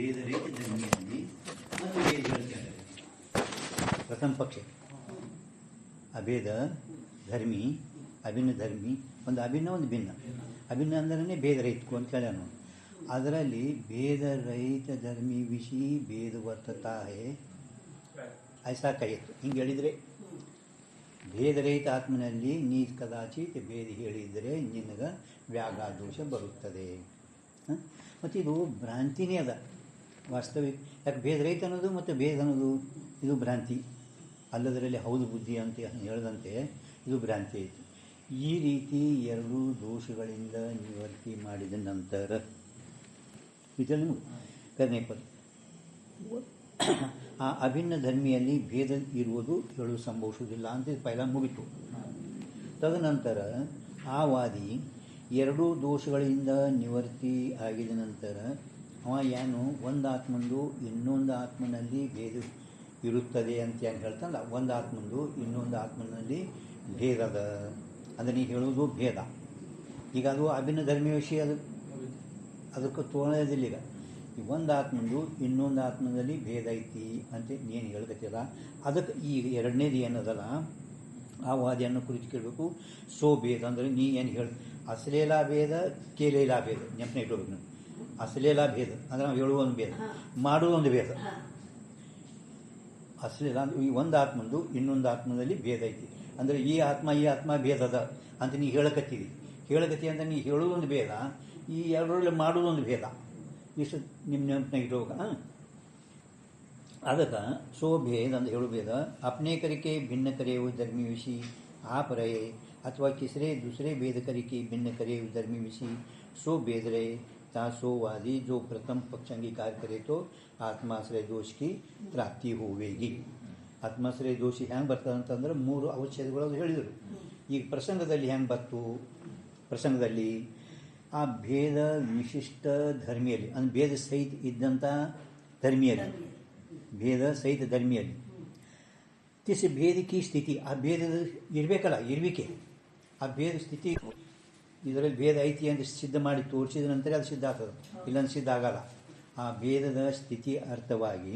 ಭೇದರಹಿತ ಧರ್ಮಿಯಲ್ಲಿ ಮತ್ತು ಭೇದ ಹೇಳ್ತಾರೆ. ಪ್ರಥಮ ಪಕ್ಷ ಅಭೇದ ಧರ್ಮಿ, ಅಭಿನ್ನ ಧರ್ಮಿ, ಒಂದು ಅಭಿನ್ನ ಒಂದು ಭಿನ್ನ. ಅಭಿನ್ನ ಅಂದ್ರೆ ಭೇದರಹಿತಕ್ಕೂ ಅಂತ ಹೇಳ್ಯಾನು. ಅದರಲ್ಲಿ ಭೇದರಹಿತ ಧರ್ಮಿ ವಿಷಿ ಭೇದ ವರ್ತತಾ ಹೇ ಐಸಾ ಕೈತ್ತು. ಹಿಂಗೆ ಹೇಳಿದರೆ ಭೇದರಹಿತ ಆತ್ಮನಲ್ಲಿ ನೀ ಕದಾಚಿತ್ ಭೇದ ಹೇಳಿದರೆ ನಿನಗೆ ವ್ಯಾಘಾದೋಷ ಬರುತ್ತದೆ. ಮತ್ತು ಇದು ಭ್ರಾಂತಿನೇ ಅದ ವಾಸ್ತವಿಕ. ಯಾಕೆ ಭೇದರಹಿತ ಅನ್ನೋದು ಮತ್ತು ಭೇದ ಅನ್ನೋದು ಇದು ಭ್ರಾಂತಿ ಅಲ್ಲದರಲ್ಲಿ ಹೌದು ಬುದ್ಧಿ ಅಂತ ಹೇಳಿದಂತೆ ಇದು ಭ್ರಾಂತಿ ಐತಿ. ಈ ರೀತಿ ಎರಡೂ ದೋಷಗಳಿಂದ ನಿವೃತ್ತಿ ಮಾಡಿದ ನಂತರ ಇದನ್ನು ಕರ್ನೇ ಪದ ಆ ಅಭಿನ್ನ ಧರ್ಮಿಯಲ್ಲಿ ಭೇದ ಇರುವುದು ಹೇಳಲು ಸಂಭವಿಸುವುದಿಲ್ಲ ಅಂತ ಪೈಲ ಮುಗಿತು. ತದನಂತರ ಆ ವಾದಿ ಎರಡೂ ದೋಷಗಳಿಂದ ನಿವೃತ್ತಿ ಆಗಿದ ನಂತರ ಅವ ಏನು ಒಂದು ಆತ್ಮಂದು ಇನ್ನೊಂದು ಆತ್ಮನಲ್ಲಿ ಭೇದ ಇರುತ್ತದೆ ಅಂತ ಏನು ಹೇಳ್ತಾನಲ್ಲ, ಒಂದು ಆತ್ಮಂದು ಇನ್ನೊಂದು ಆತ್ಮನಲ್ಲಿ ಭೇದದ ಅಂದರೆ ನೀ ಹೇಳುವುದು ಭೇದ. ಈಗ ಅದು ಅಭಿನ್ನ ಧರ್ಮೀಯ ವಿಷಯ, ಅದಕ್ಕೆ ತೋಳೋದಿಲ್ಲ. ಈಗ ಒಂದು ಆತ್ಮಂದು ಇನ್ನೊಂದು ಆತ್ಮದಲ್ಲಿ ಭೇದ ಐತಿ ಅಂತ ನೀನು ಹೇಳ್ಕತ್ತಿಲ್ಲ. ಅದಕ್ಕೆ ಈಗ ಎರಡನೇದು ಏನದಲ್ಲ ಆ ವಾದಿಯನ್ನು ಕುರಿತು ಕೇಳಬೇಕು. ಸೋ ಭೇದ ಅಂದರೆ ನೀ ಏನು ಹೇಳಿ ಅಸಲೇಲಾ ಭೇದ ಕೇಲೇಲಾ ಭೇದ ನೆನಪನ್ನ ಇಟ್ಕೋಬೇಕು. ನಾವು ಅಸಲೇಲಾ ಭೇದ ಅಂದರೆ ನಾವು ಹೇಳುವ ಒಂದು ಭೇದ, ಮಾಡುವ ಒಂದು ಭೇದ. ಅಸಲೇಲ ಅಂದ್ರೆ ಈ ಒಂದು ಆತ್ಮಂದು ಇನ್ನೊಂದು ಆತ್ಮದಲ್ಲಿ ಭೇದ ಐತಿ ಅಂದರೆ ಈ ಆತ್ಮ ಭೇದದ ಅಂತ ನೀ ಹೇಳಕತ್ತಿ ಅಂದರೆ ನೀ ಹೇಳುವುದೊಂದು ಭೇದ, ಈ ಎರಡರಲ್ಲಿ ಮಾಡುವುದೊಂದು ಭೇದ. ಇಷ್ಟು ನಿಮ್ಮ ನೆನಪಿನಾಗ ಇಟ್ಕೋಬೇಕ. ಅದಕ್ಕೆ ಸೋ ಭೇದ ಅಂತ ಹೇಳು ಭೇದ ಅಪ್ನೇ ಕರಿಕೆ ಭಿನ್ನ ಕರೆ ಧರ್ಮಿ ವಿಷಿ आप रहे अथवा किसरे दूसरे भेद करे की भिन्न करे धर्मी विषी सो भेद रहे ता सो वादी जो प्रथम पक्ष अंगीकार करे तो आत्माश्रय दोष की प्राप्ति होवेगी. ಆತ್ಮಾಶ್ರಯ ದೋಷಿ ಹೆಂಗೆ ಬರ್ತದೆ ಅಂತಂದ್ರೆ ಮೂರು ಅವಚ್ಛೇದಗಳು ಹೇಳಿದರು. ಈಗ ಪ್ರಸಂಗದಲ್ಲಿ ಹೆಂಗೆ ಬರ್ತು, ಪ್ರಸಂಗದಲ್ಲಿ ಆ ಭೇದ ವಿಶಿಷ್ಟ ಧರ್ಮಿಯಲ್ಲಿ ಅಂದರೆ ಭೇದ ಸಹಿತ ಇದ್ದಂಥ ಧರ್ಮಿಯಲ್ಲಿ, ಭೇದ ಸಹಿತ ಧರ್ಮಿಯಲ್ಲಿ ತಿಸ್ ಭೇದಕಿ ಸ್ಥಿತಿ, ಆ ಭೇದದ ಇರಬೇಕಲ್ಲ, ಇರಬೇಕೆ ಆ ಭೇದ ಸ್ಥಿತಿ. ಇದರಲ್ಲಿ ಭೇದ ಐತಿ ಅಂತ ಸಿದ್ಧ ಮಾಡಿ ತೋರಿಸಿದ ನಂತರ ಅದು ಸಿದ್ಧ ಆಗ್ತದೆ, ಇಲ್ಲಂದ್ರೆ ಸಿದ್ಧ ಆಗಲ್ಲ. ಆ ಭೇದದ ಸ್ಥಿತಿ ಅರ್ಥವಾಗಿ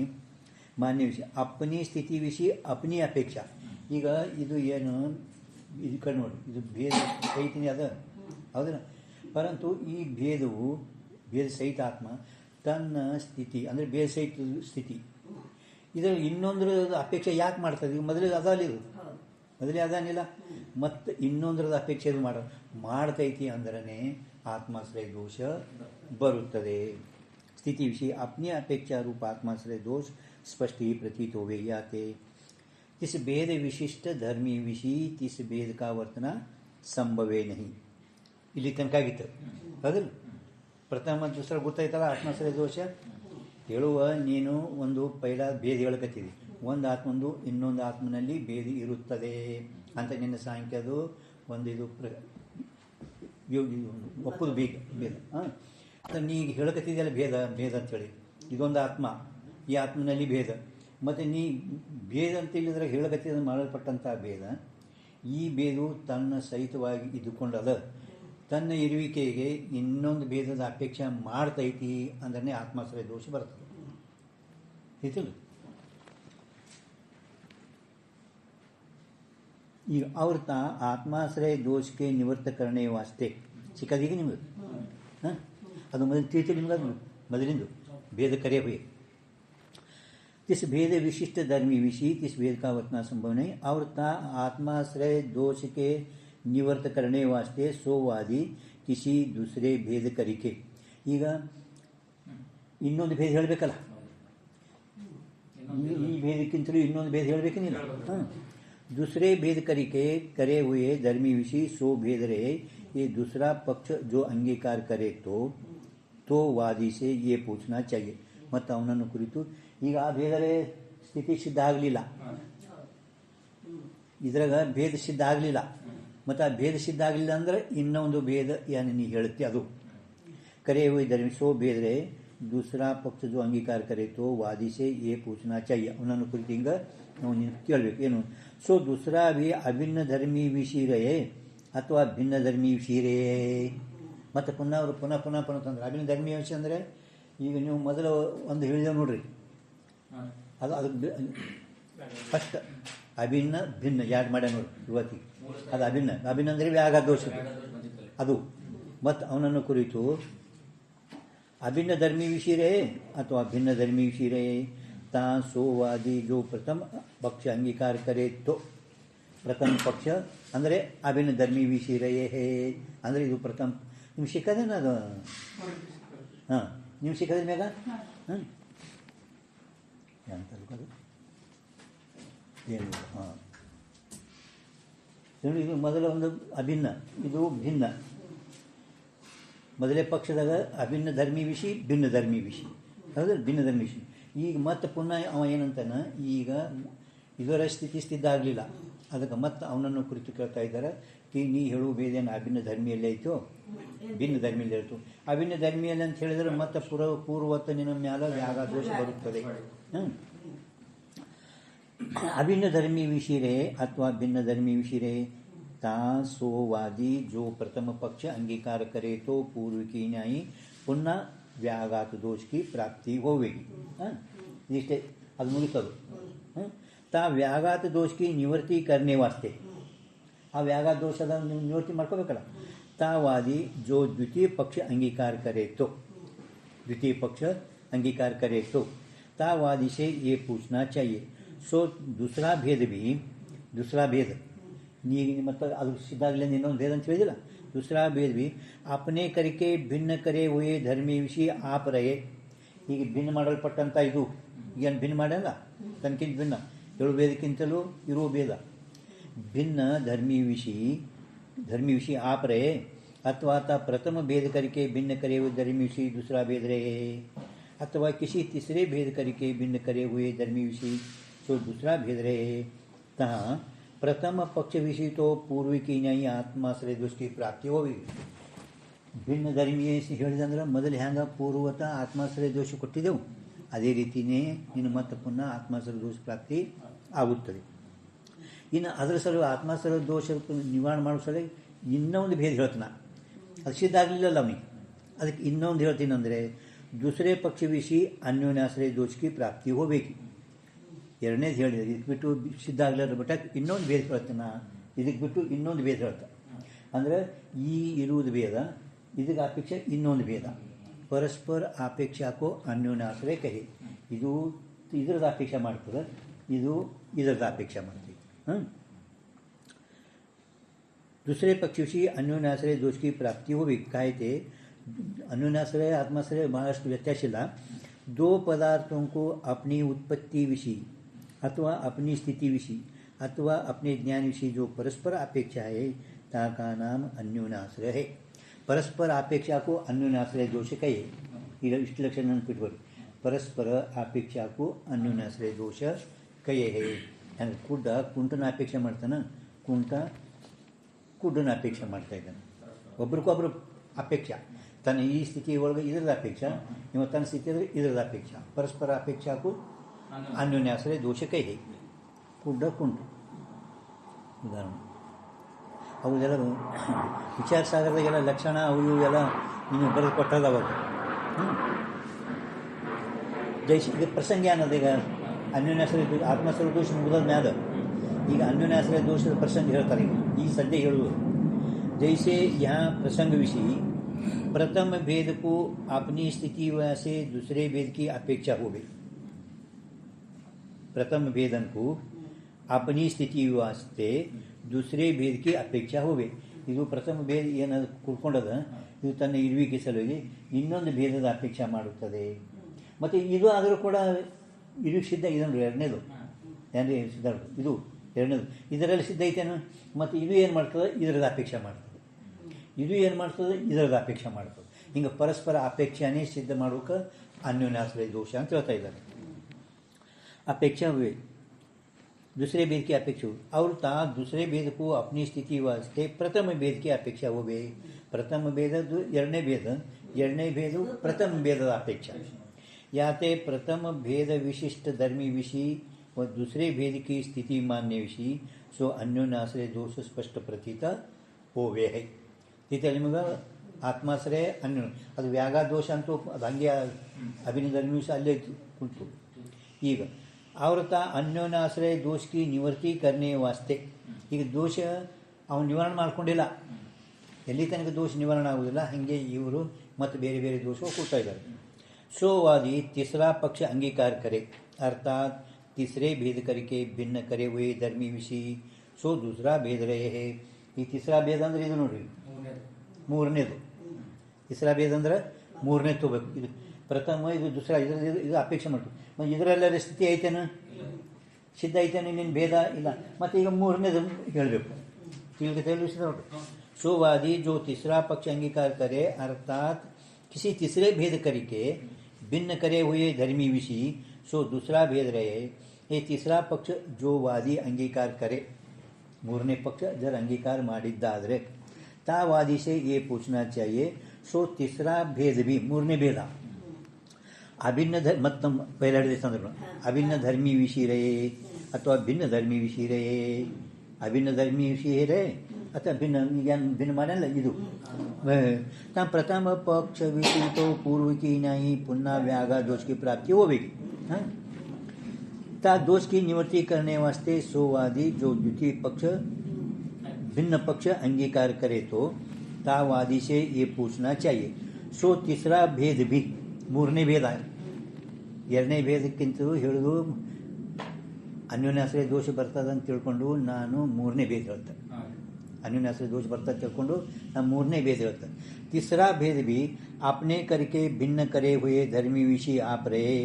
ಮಾನ್ಯ ವಿಷಯ ಅಪ್ನಿ ಸ್ಥಿತಿ ವಿಷಯ ಅಪ್ನಿ ಅಪೇಕ್ಷಾ. ಈಗ ಇದು ಏನು ಇದು ಕಡೆ ನೋಡಿ, ಇದು ಭೇದ ಸಹಿತನೇ ಅದ ಹೌದಾ. ಪರಂತು ಈ ಭೇದವು ಭೇದ ಸಹಿತ ಆತ್ಮ ತನ್ನ ಸ್ಥಿತಿ ಅಂದರೆ ಭೇದ ಸಹಿತ ಸ್ಥಿತಿ ಇದರಲ್ಲಿ ಇನ್ನೊಂದರ ಅಪೇಕ್ಷೆ ಯಾಕೆ ಮಾಡ್ತದೆ? ಈಗ ಮೊದಲಿಗೆ ಅದಲ್ಲ, ಇದು ಮೊದಲೇ ಅದಾನಿಲ್ಲ, ಮತ್ತು ಇನ್ನೊಂದರದ ಅಪೇಕ್ಷೆ ಇದು ಮಾಡ್ತೈತಿ ಅಂದ್ರೆ ಆತ್ಮಾಶ್ರಯ ದೋಷ ಬರುತ್ತದೆ. ಸ್ಥಿತಿ ವಿಷಯ ಅಪ್ನಿ ಅಪೇಕ್ಷಾ ರೂಪ ಆತ್ಮಾಶ್ರಯ ದೋಷ स्पष्ट ही प्रतीत होवे याते तिस भेद विशिष्ट धर्मी विषी तिस भेद का वर्तना ಸಂಭವೇ ನಹಿ. ಇಲ್ಲಿ ತನಕ ಆಗಿತ್ತು ಹೌದಲ್ಲ. ಪ್ರಥಮ ದೂಸರ ಗೊತ್ತಾಯ್ತಲ್ಲ ಆತ್ಮಾಶ್ರಯ ದೋಷ ಹೇಳುವ. ನೀನು ಒಂದು ಪೈಲ ಭೇದ ಹೇಳಕತ್ತಿದಿ, ಒಂದು ಆತ್ಮಂದು ಇನ್ನೊಂದು ಆತ್ಮನಲ್ಲಿ ಭೇದ ಇರುತ್ತದೆ ಅಂತ ನಿನ್ನ ಸಾಂಖ್ಯದು ಒಂದು ಇದು ಒಪ್ಪುದು ಭೇದ. ನೀ ಹೇಳಕತ್ತಿದೆಯಲ್ಲ ಭೇದ ಭೇದ ಅಂಥೇಳಿ, ಇದೊಂದು ಆತ್ಮ, ಈ ಆತ್ಮನಲ್ಲಿ ಭೇದ, ಮತ್ತು ನೀ ಭೇದ ಅಂತ ಹೇಳಿದ್ರೆ ಹೇಳಕತ್ತಿದ ಮಾಡಲ್ಪಟ್ಟಂಥ ಭೇದ, ಈ ಭೇದವು ತನ್ನ ಸಹಿತವಾಗಿ ಇದ್ದುಕೊಂಡದ, ತನ್ನ ಇರುವಿಕೆಗೆ ಇನ್ನೊಂದು ಭೇದದ ಅಪೇಕ್ಷೆ ಮಾಡ್ತೈತಿ ಅಂದ್ರೆ ಆತ್ಮಾಶ್ರಯ ದೋಷ ಬರ್ತದೆ. ಐತಿಲ್ಲ. ಈಗ ಅವ್ರ ಆತ್ಮಾಶ್ರಯ ದೋಷಕ್ಕೆ ನಿವೃತ್ತ ಕರಣೆ ವಾಸ್ತೆ ಸಿಕ್ಕದೀಗ ನಿಮ್ಗೆ ಅದು ಮೊದಲು ತೀರ್ಥ ನಿಮ್ಗೆ ಅದು ಮೊದಲಿಂದು ಭೇದ ಕರೆ ಹುಯಿ तिस भेद विशिष्ट धर्मी विषय तिस भेद का वर्तना संभव नहीं. और आत्माश्रय दोष के निवर्त करने वास्ते सोवादी किसी दूसरे भेद करिके. ಈಗ ಇನ್ನೊಂದು ಭೇದ ಹೇಳಬೇಕಲ್ಲ, ಈ ಭೇದಕ್ಕಿಂತಲೂ ಇನ್ನೊಂದು ಭೇದ ಹೇಳಬೇಕೇನಿಲ್ಲ. दूसरे भेद करिके करे हुए धर्मी विषय सो भेद रहे. ये दूसरा पक्ष जो अंगीकार करे तो वादी से ये पूछना चाहिए. ಮತ್ತು ಅವನನ್ನು ಕುರಿತು ಈಗ ಆ ಭೇದರೇ ಸ್ಥಿತಿ ಸಿದ್ಧ ಆಗಲಿಲ್ಲ, ಇದ್ರಾಗ ಭೇದ ಸಿದ್ಧ ಆಗಲಿಲ್ಲ, ಮತ್ತು ಆ ಭೇದ ಸಿದ್ಧ ಆಗಲಿಲ್ಲ ಅಂದ್ರೆ ಇನ್ನೊಂದು ಭೇದ ಏನು ನೀ ಹೇಳುತ್ತೆ ಅದು ಕರೆ ಹುಯಿ ಧರ್ಮಿ ಸೋ ಭೇದರೆ दूसरा पक्ष जो अंगीकार करे तो वादी से ये पूछना चाहिए. ಅವನನ್ನು ಕುರಿತು ಹಿಂಗೆ ನಾವು ಕೇಳಬೇಕು ಏನು. ಸೊ दूसरा भी अभिन्न धर्मी विषय रहे ಅಥವಾ ಭಿನ್ನ ಧರ್ಮಿ ವಿಷಯ ರೇ. ಮತ್ತು ಪುನಃ ಅವರು ಪುನಃ ತಂದ್ರೆ ಅಭಿನ್ನ ಧರ್ಮೀಯ ವಿಷಯ ಅಂದರೆ ಈಗ ನೀವು ಮೊದಲು ಒಂದು ಹೇಳಿದೆವು ನೋಡ್ರಿ, ಅದು ಅದಕ್ಕೆ ಫಸ್ಟ್ ಅಭಿನ್ನ ಭಿನ್ನ ಯಾರು ಮಾಡ್ಯ ನೋಡಿ ಇವತ್ತಿಗೆ, ಅದು ಅಭಿನ್ನ. ಅಭಿನ್ನ ಅಂದರೆ ವ್ಯಾಘಾತ ದೋಷ ಅದು. ಮತ್ತು ಅವನನ್ನು ಕುರಿತು अभिन्न धर्मी विषय रहे अथवा भिन्न धर्मी विषय रहे ता सोवादी जो प्रथम पक्ष अंगीकार करे तो प्रथम पक्ष ಅಂದರೆ ಅಭಿನ್ನ ಧರ್ಮಿ ವಿಷಯ ರೇ ಅಂದರೆ ಇದು ಪ್ರಥಮ ನಿಮ್ಗೆ ಸಿಕ್ಕದೇನ ಅದು? ಹಾಂ, ನೀವು ಸಿಕ್ಕದ್ರೆ ಮ್ಯಾಗ ಹಾಂ ಅದು ಏನು? ಹಾಂ, ಇದು ಮೊದಲ ಒಂದು ಅಭಿನ್ನ, ಇದು ಭಿನ್ನ. ಮೊದಲೇ ಪಕ್ಷದಾಗ ಅಭಿನ್ನ ಧರ್ಮಿ ವಿಷಯ ಭಿನ್ನ ಧರ್ಮಿ ವಿಷಯ, ಹೌದು, ಭಿನ್ನ ಧರ್ಮಿ ವಿಷಯ. ಈಗ ಮತ್ತೆ ಪುನಃ ಅವ ಏನಂತಾನ, ಈಗ ಇದರ ಸ್ಥಿತಿ ಆಗಲಿಲ್ಲ, ಅದಕ್ಕೆ ಮತ್ತೆ ಅವನನ್ನು ಕುರಿತು ಕೇಳ್ತಾ ಇದ್ದಾರೆ, ನೀ ಹೇಳುವ ಭೇದೇನು ಅಭಿನ್ನ ಧರ್ಮಿಯಲ್ಲೇ ಐತೋ ಭಿನ್ನ ಧರ್ಮಿಯಲ್ಲಿ ಇರ್ತು. ಅಭಿನ್ನ ಧರ್ಮಿಯಲ್ಲಿ ಅಂತ ಹೇಳಿದರೆ ಮತ್ತೆ ಪೂರ್ವತ್ತ ನಿನ್ನ ಮ್ಯಾಲ ಯಾಗ ದೋಷ ಬರುತ್ತದೆ. अभिन्न धर्मी विषय रहे अथवा भिन्न धर्मी विषय रहे ता सोवादी जो प्रथम पक्ष अंगीकार करे तो पूर्व की न्यायी पुनः व्याघात दोष की प्राप्ति होगी. इष्टे ಅದು ಮುಗಿತದು. ತಾ ವ್ಯಾಘಾತ दोष की निवृत्ति करने वास्ते ಆ ವ್ಯಾಘಾತ ದೋಷದ ನಿವೃತ್ತಿ ಮಾಡ್ಕೋಬೇಕಲ್ಲ. तावादी जो द्वितीय पक्ष अंगीकार करे तो द्वितीय पक्ष अंगीकार करे तो तावादी से ये पूछना चाहिए. सो दूसरा भेद भी, दूसरा भेद ನೀ ಮತ್ತು ಅದು ಸಿದ್ಧಾಗಲಿಂದ ಇನ್ನೊಂದು ಭೇದ ಅಂತ ಹೇಳಿದಿಲ್ಲ. दूसरा भेद भी अपने करके भिन्न करे हुए धर्मी विषय आप रहे. ಈಗ ಭಿನ್ನ ಮಾಡಲ್ಪಟ್ಟಂಥ ಇದು ಏನು ಭಿನ್ನ ಮಾಡಲ್ಲ, ತನಕಿಂತ ಭಿನ್ನ ಏಳು ಭೇದಕ್ಕಿಂತಲೂ ಇರುವ ಭೇದ. भिन्न धर्मी विषय आप रहे अथवा ता प्रथम भेद करके भिन्न करे हुए धर्मी विषय दूसरा भेद रहे अथवा किसी तीसरे भेद करके भिन्न करे हुए धर्मी विषय तो दूसरा भेद रहे. तहाँ प्रथम पक्ष विषय तो पूर्व की न्याय आत्माश्रय दोष की प्राप्ति होगी. ಭಿನ್ನ ಧರ್ಮೀಯ ಹೇಳಿದಂದ್ರೆ ಮೊದಲು ಹ್ಯಾಂಗ ಪೂರ್ವತ ಆತ್ಮಾಶ್ರಯ ದೋಷ ಕೊಟ್ಟಿದ್ದೆವು, ಅದೇ ರೀತಿಯೇ ಇನ್ನು ಮತ್ತೆ ಪುನಃ ಆತ್ಮಾಶ್ರಯ ದೋಷ ಪ್ರಾಪ್ತಿ ಆಗುತ್ತದೆ. ಇನ್ನು ಅದರ ಸಲುವಾಗಿ ಆತ್ಮಾಶ್ರಯ ದೋಷ ನಿವಾರಣೆ ಮಾಡೋ ಸಲುವಾಗಿ ಇನ್ನೊಂದು ಭೇದ ಹೇಳ್ತಾನೆ, ಅದು ಸಿದ್ಧ ಆಗಲಿಲ್ಲಲ್ಲ ಅವನಿಗೆ. ಅದಕ್ಕೆ ಇನ್ನೊಂದು ಹೇಳ್ತೀನಿ ಅಂದರೆ दूसरे पक्ष विषय अन्योन्याश्रय दोष की प्राप्ति होगी. ಎರಡನೇದು ಹೇಳಿದೆ, ಇದಕ್ಕೆ ಬಿಟ್ಟು ಸಿದ್ಧ ಆಗಲಿಲ್ಲ ಬಟ್ ಇನ್ನೊಂದು ಭೇದ ಹೇಳ್ತಾನೆ, ಇದಕ್ಕೆ ಬಿಟ್ಟು ಇನ್ನೊಂದು ಭೇದ ಹೇಳ್ತಾನೆ. ಅಂದರೆ ಈ ಇರುವುದು ಭೇದ, ಇದಕ್ಕೆ ಅಪೇಕ್ಷೆ ಇನ್ನೊಂದು ಭೇದ. ಪರಸ್ಪರ ಅಪೇಕ್ಷಾಕೋ ಅನ್ಯೋನ್ಯಾಶ್ರಯ ಕಹಿ. ಇದು ಇದರದ ಅಪೇಕ್ಷೆ ಮಾಡ್ತದೆ, ಇದು ಇದರದ ಅಪೇಕ್ಷೆ ಮಾಡ್ತೀವಿ. दूसरे पक्ष विषय अन्योन्याश्रय दोष की प्राप्ति होगी. कायते अन्योन्याश्रय आत्माश्रय ಬಹಳಷ್ಟು ವ್ಯತ್ಯಾಸ ಇಲ್ಲ. दो पदार्थों को अपनी उत्पत्ति विषय अथवा अपनी स्थिति विषय अथवा अपने ज्ञान विषय जो परस्पर अपेक्षा है ताका नाम अन्योन्याश्रय है. परस्पर अपेक्षा को अन्योन्याश्रय दोष कहे. इष्ट लक्षण ನೆನಪಿಟ್ಕೊಳ್ಳಿ. परस्पर अपेक्षा को अन्योन्याश्रय दोष ಕಹೆ है. ಅಂದರೆ ಕುಡ್ಡ ಕುಂಟನ ಅಪೇಕ್ಷೆ ಮಾಡ್ತಾನೆ, ಕುಂಟ ಕುಡ್ಡನ ಅಪೇಕ್ಷೆ ಮಾಡ್ತಾ ಇದ್ದಾನೆ. ಒಬ್ರಿಗೊಬ್ರು ಅಪೇಕ್ಷೆ, ತನ್ನ ಈ ಸ್ಥಿತಿ ಒಳಗೆ ಇದರದ ಅಪೇಕ್ಷೆ, ಇವ ತನ್ನ ಸ್ಥಿತಿ ಅಂದರೆ ಇದರದ ಅಪೇಕ್ಷೆ. ಪರಸ್ಪರ ಅಪೇಕ್ಷಾಕು ಅನ್ಯೋನ್ಯಾಶ್ರಯ ದೋಷ ಕಹೆ. ಕುಡ್ಡ ಕುಂಟು ಉದಾಹರಣೆ. ಅವುದೆಲ್ಲ ವಿಚಾರ ಸಾಗರದಾಗೆಲ್ಲ ಲಕ್ಷಣ ಅವು ಇವೆಲ್ಲ ನೀನು ಬರೆದು ಕೊಟ್ಟದ ಅವಾಗ. ಜೈಸಿ ಈಗ ಪ್ರಸಂಗ ಏನದ, ಈಗ ಅನ್ಯೋನ್ಯಾಶ್ರಯ ಆತ್ಮಾಶ್ರಯ ದೋಷ ಮುಗಿದ ಮ್ಯಾದ ಈಗ ಅನ್ಯೋನ್ಯಾಶ್ರಯ ದೋಷದ ಪ್ರಸಂಗ ಹೇಳ್ತಾರೆ. ಈಗ ಸದ್ಯ ಹೇಳುವುದು जैसे यहाँ प्रसंग विषय प्रथम भेद को अपनी स्थिति से दूसरे भेद की अपेक्षा हो गई. प्रथम भेदन को अपनी स्थिति वास्ते दूसरे भेद की अपेक्षा हो गई. ಇದು ಪ್ರಥಮ ಭೇದ ಏನಾದ್ರು ಕುಡ್ಕೊಂಡದ, ಇದು ತನ್ನ ಇರುವಿಕೆ ಸಲುವಾಗಿ ಇನ್ನೊಂದು ಭೇದದ ಅಪೇಕ್ಷೆ ಮಾಡುತ್ತದೆ. ಮತ್ತು ಇದು ಆದರೂ ಕೂಡ ಇರುವಿಕೆ ಸಿದ್ಧ ಇದನ್ನು ಎರಡನೇದು ಏನ್ರಿ ಸಿದ್ಧ, ಇದು ಎರಡನೇದು ಇದರಲ್ಲಿ ಸಿದ್ಧ ಐತೇನು. ಮತ್ತು ಇದು ಏನು ಮಾಡ್ತದೆ, ಇದರದ ಅಪೇಕ್ಷೆ ಮಾಡ್ತದೆ. ಇದು ಏನು ಮಾಡ್ತದೆ, ಇದರದ ಅಪೇಕ್ಷೆ ಮಾಡ್ತದೆ. ಹಿಂಗೆ ಪರಸ್ಪರ ಅಪೇಕ್ಷೆನೇ ಸಿದ್ಧ ಮಾಡೋಕೆ ಅನ್ಯೋನ್ಯಾಶ್ರಯ ದೋಷ ಅಂತ ಹೇಳ್ತಾ ಇದ್ದಾರೆ. अपेक्षा हुए दूसरे भेद की अपेक्षा हुई और ता दूसरे भेद को अपनी स्थिति वास्ते प्रथम भेद की अपेक्षा हो गई. प्रथम भेद ಎರಡನೇ ಭೇದ, ಎರಡನೇ ಭೇದ ಪ್ರಥಮ ಭೇದದ ಅಪೇಕ್ಷೆ. याते प्रथम भेद विशिष्ट धर्मी विषय व दूसरे भेद की स्थिति मान्य विषय सो अन्योन्याश्रय दोष स्पष्ट प्रतीत होवे है. तिथे निಮಗೆ ಆತ್ಮಾಶ್ರಯ ಅನ್ಯ ಅದು ವ್ಯಾಗ ದೋಷ ಅಂತೂ ಅದು ಹಂಗೆ ಅಭಿನಯ ಧರ್ಮಿ ವಿಷಯ ಅಲ್ಲೇ ಕುಂತು. ಈಗ ಆವೃತ ಅನ್ಯೋನ್ಯಾಶ್ರಯ ದೋಷಕ್ಕೆ ನಿವೃತ್ತಿ ಕರ್ನೆ ವಾಸ್ತೆ. ಈಗ ದೋಷ ಅವನು ನಿವಾರಣೆ ಮಾಡ್ಕೊಂಡಿಲ್ಲ, ಎಲ್ಲಿ ತನಕ ದೋಷ ನಿವಾರಣೆ ಆಗುವುದಿಲ್ಲ, ಹಾಗೆ ಇವರು ಮತ್ತು ಬೇರೆ ಬೇರೆ ದೋಷ ಕೊಡ್ತಾ ಇದ್ದಾರೆ. सोवादी तीसरा पक्ष अंगीकार करे अर्थात तीसरे भेद करके भिन्न करे हुए धर्मी विषय सो दूसरा भेद रहे है. ಈ ತಿಸ್ರಾ ಭೇದ ಅಂದ್ರೆ ಇದು ನೋಡ್ರಿ, ಮೂರನೇದು. ತಿಸ್ರಾ ಭೇದ ಅಂದ್ರೆ ಮೂರನೇ ತಗೋಬೇಕು. ಇದು ಪ್ರಥಮ, ಇದು ದುಸರಾ, ಇದು ಅಪೇಕ್ಷೆ ಮಾಡ್ತೀವಿ. ಮತ್ತು ಇದರಲ್ಲೆಲ್ಲ ಸ್ಥಿತಿ ಐತೇನು, ಸಿದ್ಧ ಐತೇನು, ನಿನ್ನ ಭೇದ ಇಲ್ಲ. ಮತ್ತು ಈಗ ಮೂರನೇದು ಹೇಳಬೇಕು. ತಿಳಿಸಿದ ನೋಡ್ರಿ. सोवादी जो तीसरा पक्ष अंगीकार करे अर्थात किसी तीसरे भेद करके भिन्न करे हुए धर्मी विषय सो दूसरा भेद रहे. ये तीसरा पक्ष जो वादी अंगीकार करे, ಮೂರನೇ ಪಕ್ಷ ಜರ ಅಂಗೀಕಾರ ಮಾಡಿದ್ದಾದರೆ ತಾ ವಾದಿ से ये पूछना चाहिए सो तीसरा भेद भी, ಮೂರನೇ ಭೇದ ಅಭಿನ್ನ ಮತ್ತು ಪೈಲ ಸಂದರ್ಭ ಅಭಿನ್ನ ಧರ್ಮಿ ವಿಷಯ ರೇ ಅಥವಾ ಭಿನ್ನ ಧರ್ಮಿ ವಿಷಯ ರೇ, ಅಭಿನ್ನ ಧರ್ಮಿ ವಿಷಯ ರೇ ಅಥವಾ ಭಿನ್ನ ಭಿನ್ನ ಮಾಡಲ್ಲ. ಇದು प्रथम पक्ष विषय तो पूर्व की नहीं पुनः व्यागा दोष की प्राप्ति होगी. ता दोष की निवृत्ति करने वास्ते सोवादी जो द्वितीय पक्ष भिन्न पक्ष अंगीकार करे तो तावादी से ये पूछना चाहिए सो तीसरा भेद भी, ಮೂರನೇ ಭೇದ. ಎರಡನೇ ಭೇದಕ್ಕಿಂತಲೂ ಹೇಳೋದು ಅನ್ಯೋನ್ಯಾಶ್ರಯ ದೋಷ ಬರ್ತದೆ ಅಂತ ತಿಳ್ಕೊಂಡು ನಾನು ಮೂರನೇ ಭೇದ ಹೇಳ್ತೇನೆ. ಅನ್ಯೋನ್ಯಾಶ್ರಯ दोष ಬರ್ತಾ ತಿಳ್ಕೊಂಡು ನಾನು ಮೂರನೇ ಭೇದ ಹೇಳ್ತೇನೆ. तीसरा भेद भी आपने करके भिन्न करे हुए धर्मी विषय आप रहे